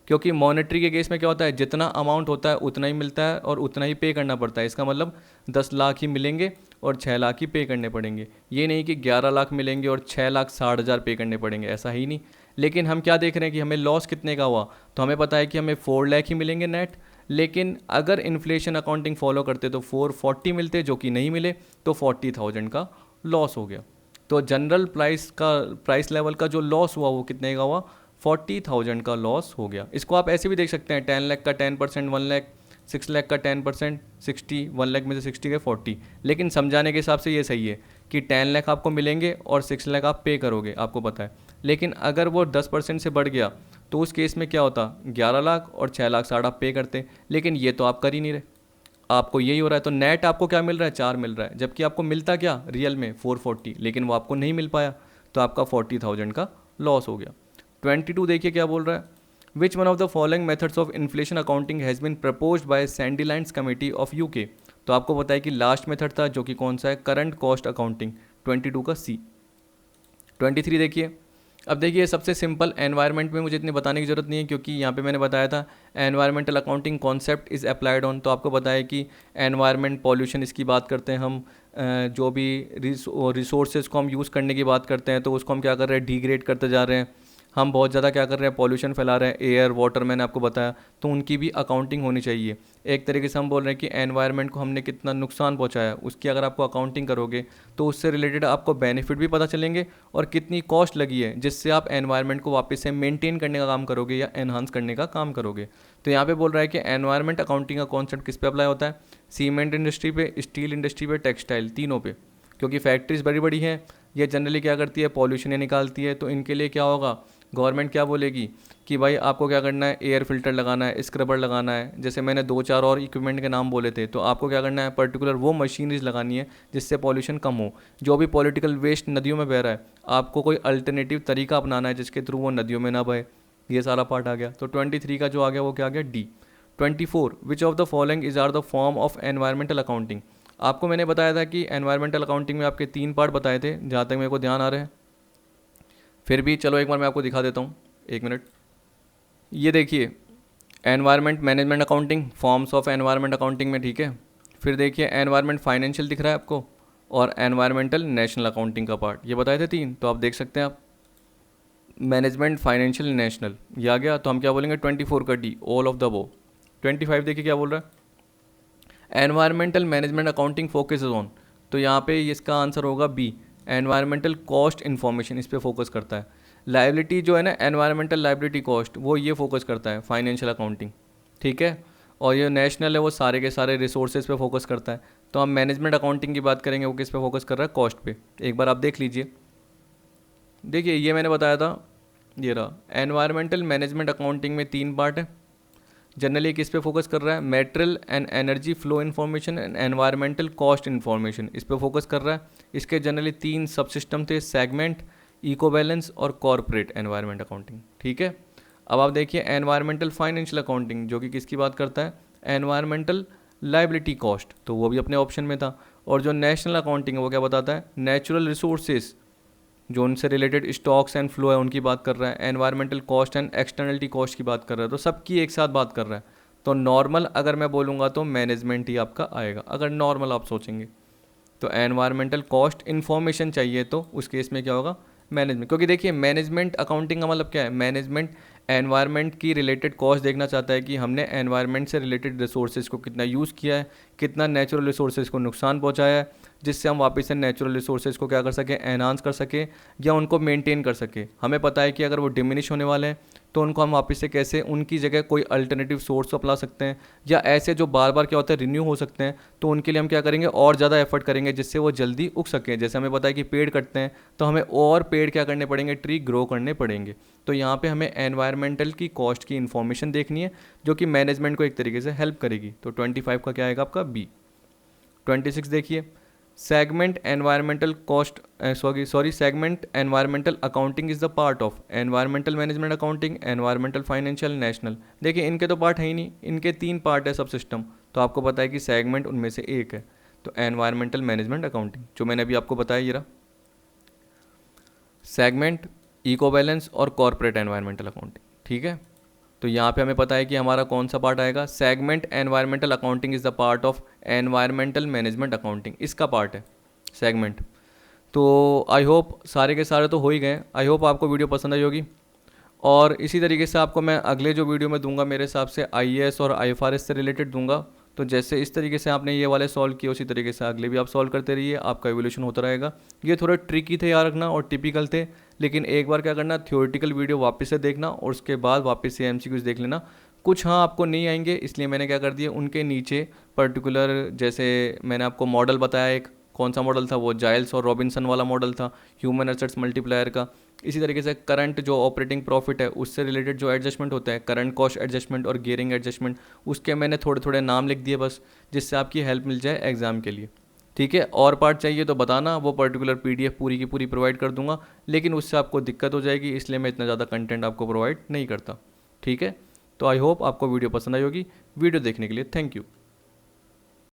क्योंकि मॉनेटरी के केस में क्या होता है, जितना अमाउंट होता है उतना ही मिलता है और उतना ही पे करना पड़ता है। इसका मतलब 10 लाख ही मिलेंगे और 6 लाख ही पे करने पड़ेंगे। ये नहीं कि 11 लाख मिलेंगे और 6,60,000 पे करने पड़ेंगे, ऐसा ही नहीं। लेकिन हम क्या देख रहे हैं कि हमें लॉस कितने का हुआ, तो हमें पता है कि हमें 4 लाख ही मिलेंगे नेट। लेकिन अगर इन्फ्लेशन अकाउंटिंग फॉलो करते तो 440 मिलते, जो कि नहीं मिले, तो 40,000 का लॉस हो गया। तो जनरल प्राइस लेवल का जो लॉस हुआ वो कितने का हुआ, 40,000 का लॉस हो गया। इसको आप ऐसे भी देख सकते हैं, 10 लाख का 10%, 1 लाख, 6 लाख का 10%, 60, 1 लाख में से 60 के 40। लेकिन समझाने के हिसाब से ये सही है कि 10 लाख आपको मिलेंगे और 6 लाख आप पे करोगे, आपको पता है। लेकिन अगर वो 10% से बढ़ गया तो उस केस में क्या होता, 11 लाख और 6,60,000 आप पे करते। लेकिन ये तो आप कर ही नहीं रहे, आपको यही हो रहा है। तो नेट आपको क्या मिल रहा है, 4 मिल रहा है, जबकि आपको मिलता क्या रियल में 440, लेकिन वो आपको नहीं मिल पाया, तो आपका 40,000 का लॉस हो गया। 22 देखिए क्या बोल रहा है, which one of the following methods of inflation accounting has been proposed by Sandilands committee of UK. तो आपको पता है कि लास्ट मेथड था जो कि कौन सा है, करंट कॉस्ट अकाउंटिंग, 22 का सी। 23 देखिए, अब देखिए सबसे सिंपल, एनवायरनमेंट में मुझे इतनी बताने की ज़रूरत नहीं है, क्योंकि यहाँ पे मैंने बताया था environmental accounting concept is applied on. तो आपको पता है कि एनवायरनमेंट पॉल्यूशन इसकी बात करते हैं हम, जो भी रिसोर्सेज को हम यूज़ करने की बात करते हैं तो उसको हम क्या कर रहे हैं, डिग्रेड करते जा रहे हैं। हम बहुत ज़्यादा क्या कर रहे हैं, पॉल्यूशन फैला रहे हैं, एयर वाटर मैंने आपको बताया, तो उनकी भी अकाउंटिंग होनी चाहिए। एक तरीके से हम बोल रहे हैं कि एनवायरनमेंट को हमने कितना नुकसान पहुंचाया, उसकी अगर आपको अकाउंटिंग करोगे तो उससे रिलेटेड आपको बेनिफिट भी पता चलेंगे और कितनी कॉस्ट लगी है, जिससे आप एनवायरनमेंट को वापस से मेंटेन करने का काम करोगे या एनहांस करने का काम करोगे। तो यहाँ पे बोल रहा है कि एनवायरनमेंट अकाउंटिंग का कॉन्सेप्ट किस पे अप्लाई होता है, सीमेंट इंडस्ट्री पे, स्टील इंडस्ट्री पे, टेक्सटाइल, तीनों पे। क्योंकि फैक्ट्रीज बड़ी बड़ी हैं, ये जनरली क्या करती है, पॉल्यूशन निकालती है। तो इनके लिए क्या होगा, गवर्नमेंट क्या बोलेगी कि भाई आपको क्या करना है, एयर फिल्टर लगाना है, स्क्रबर लगाना है। जैसे मैंने 2-4 और इक्विपमेंट के नाम बोले थे, तो आपको क्या करना है, पर्टिकुलर वो मशीनरीज लगानी है जिससे पॉल्यूशन कम हो। जो भी पॉलिटिकल वेस्ट नदियों में बह रहा है, आपको कोई अल्टरनेटिव तरीका अपनाना है जिसके थ्रू वो नदियों में ना बहे। ये सारा पार्ट आ गया। तो 23 का जो आ गया वो क्या आ गया, D. 24, which of the following is are the form of environmental accounting. आपको मैंने बताया था कि एनवायरमेंटल अकाउंटिंग में आपके 3 पार्ट बताए थे, जहाँ तक मेरे को ध्यान आ रहा है। फिर भी चलो एक बार मैं आपको दिखा देता हूँ, 1 मिनट। ये देखिए, environment management accounting, forms of environment accounting में, ठीक है। फिर देखिए एनवायरनमेंट फाइनेंशियल दिख रहा है आपको, और एनवायरमेंटल नेशनल अकाउंटिंग का पार्ट, ये बताए थे 3। तो आप देख सकते हैं, आप मैनेजमेंट फाइनेंशियल नेशनल ये आ गया। तो हम क्या बोलेंगे, 24 का D, all of the above. 25 देखिए क्या बोल रहा है, environmental management accounting focus on. तो यहाँ पे इसका आंसर होगा बी, एनवायरमेंटल कॉस्ट इन्फॉर्मेशन, इस पर फोकस करता है। लाइबिलिटी जो है ना, एनवायरमेंटल लाइबिलिटी कॉस्ट, वो ये फोकस करता है फाइनेंशियल अकाउंटिंग, ठीक है। और ये नेशनल है, वो सारे के सारे रिसोर्सेज पे फोकस करता है। तो हम मैनेजमेंट अकाउंटिंग की बात करेंगे, वो किस पे फोकस कर रहा है, कॉस्ट पे। एक बार आप देख लीजिए, देखिए ये मैंने बताया था, ये रहा। एनवायरमेंटल मैनेजमेंट अकाउंटिंग में 3 पार्ट है। जनरली किस पे फोकस कर रहा है, material and energy flow information and environmental cost information, इस पे फोकस कर रहा है। इसके जनरली 3 सब सिस्टम थे, सेगमेंट, इको बैलेंस और कॉर्पोरेट एनवायरमेंट अकाउंटिंग, ठीक है। अब आप देखिए एनवायरमेंटल फाइनेंशियल अकाउंटिंग, जो कि किसकी बात करता है, एनवायरमेंटल लाइबिलिटी कॉस्ट, तो वो भी अपने ऑप्शन में था। और जो नेशनल अकाउंटिंग है वो क्या बताता है, नेचुरल रिसोर्सेज, जो उनसे रिलेटेड स्टॉक्स एंड फ्लो है उनकी बात कर रहा है। Environmental cost and externality cost की बात कर रहा है। तो सबकी एक साथ बात कर रहा है। तो नॉर्मल अगर मैं बोलूँगा तो मैनेजमेंट ही आपका आएगा, अगर नॉर्मल आप सोचेंगे तो। एनवायरमेंटल कॉस्ट इन्फॉर्मेशन चाहिए तो उस केस में क्या होगा, मैनेजमेंट। क्योंकि देखिए मैनेजमेंट अकाउंटिंग का मतलब क्या है, मैनेजमेंट एनवायरनमेंट की रिलेटेड कॉस्ट देखना चाहता है कि हमने एनवायरनमेंट से रिलेटेड रिसोर्सेज को कितना यूज़ किया है, कितना नेचुरल रिसोर्सेज को नुकसान पहुंचाया है, जिससे हम वापस से नेचुरल रिसोर्सेज को क्या कर सकें, एनहांस कर सकें या उनको मेंटेन कर सकें। हमें पता है कि अगर वो डिमिनिश होने वाले हैं तो उनको हम वापस से कैसे उनकी जगह कोई अल्टरनेटिव सोर्स अपना सकते हैं, या ऐसे जो बार बार क्या होता है रिन्यू हो सकते हैं, तो उनके लिए हम क्या करेंगे, और ज़्यादा एफर्ट करेंगे जिससे वो जल्दी उग सकें। जैसे हमें पता है कि पेड़ कटते हैं तो हमें और पेड़ क्या करने पड़ेंगे, ट्री ग्रो करने पड़ेंगे। तो यहाँ पे हमें एनवायरमेंटल की कॉस्ट की इन्फॉर्मेशन देखनी है, जो कि मैनेजमेंट को एक तरीके से हेल्प करेगी। तो 25 का क्या आएगा आपका बी। 26 देखिए, segment environmental cost segment environmental accounting is the part of environmental management accounting, environmental financial, national. देखिए इनके तो पार्ट है ही नहीं, इनके 3 पार्ट है सब सिस्टम। तो आपको पता है कि सेगमेंट उनमें से एक है। तो एनवायरमेंटल मैनेजमेंट अकाउंटिंग जो मैंने अभी आपको बताया ये रहा। सेगमेंट, इको बैलेंस और कॉर्पोरेट एनवायरमेंटल अकाउंटिंग। ठीक है, तो यहाँ पे हमें पता है कि हमारा कौन सा पार्ट आएगा, segment environmental accounting is the part of environmental management accounting, इसका पार्ट है सेगमेंट। तो आई होप सारे के सारे तो हो ही गए। आई होप आपको वीडियो पसंद आई होगी, और इसी तरीके से आपको मैं अगले जो वीडियो में दूंगा मेरे हिसाब से आईएएस और आईएफआरएस से रिलेटेड दूंगा। तो जैसे इस तरीके से आपने ये वाले सॉल्व किए, उसी तरीके से अगले भी आप सॉल्व करते रहिए, आपका एवोल्यूशन होता रहेगा। ये थोड़े ट्रिकी थे याद रखना और टिपिकल थे, लेकिन एक बार क्या करना, थ्योरेटिकल वीडियो वापस से देखना और उसके बाद वापस से एमसीक्यूज देख लेना। कुछ हाँ आपको नहीं आएंगे, इसलिए मैंने क्या कर दिया, उनके नीचे पर्टिकुलर, जैसे मैंने आपको मॉडल बताया एक, कौन सा मॉडल था वो, जाइल्स और रॉबिन्सन वाला मॉडल था ह्यूमन एसेट्स मल्टीप्लायर का। इसी तरीके से करंट जो ऑपरेटिंग प्रॉफिट है उससे रिलेटेड जो एडजस्टमेंट होता है, करंट कॉस्ट एडजस्टमेंट और गियरिंग एडजस्टमेंट, उसके मैंने थोड़े थोड़े नाम लिख दिए बस, जिससे आपकी हेल्प मिल जाए एग्जाम के लिए। ठीक है, और पार्ट चाहिए तो बताना, वो पर्टिकुलर पीडीएफ पूरी की पूरी प्रोवाइड कर दूंगा, लेकिन उससे आपको दिक्कत हो जाएगी, इसलिए मैं इतना ज़्यादा कंटेंट आपको प्रोवाइड नहीं करता। ठीक है, तो आई होप आपको वीडियो पसंद आई होगी। वीडियो देखने के लिए थैंक यू।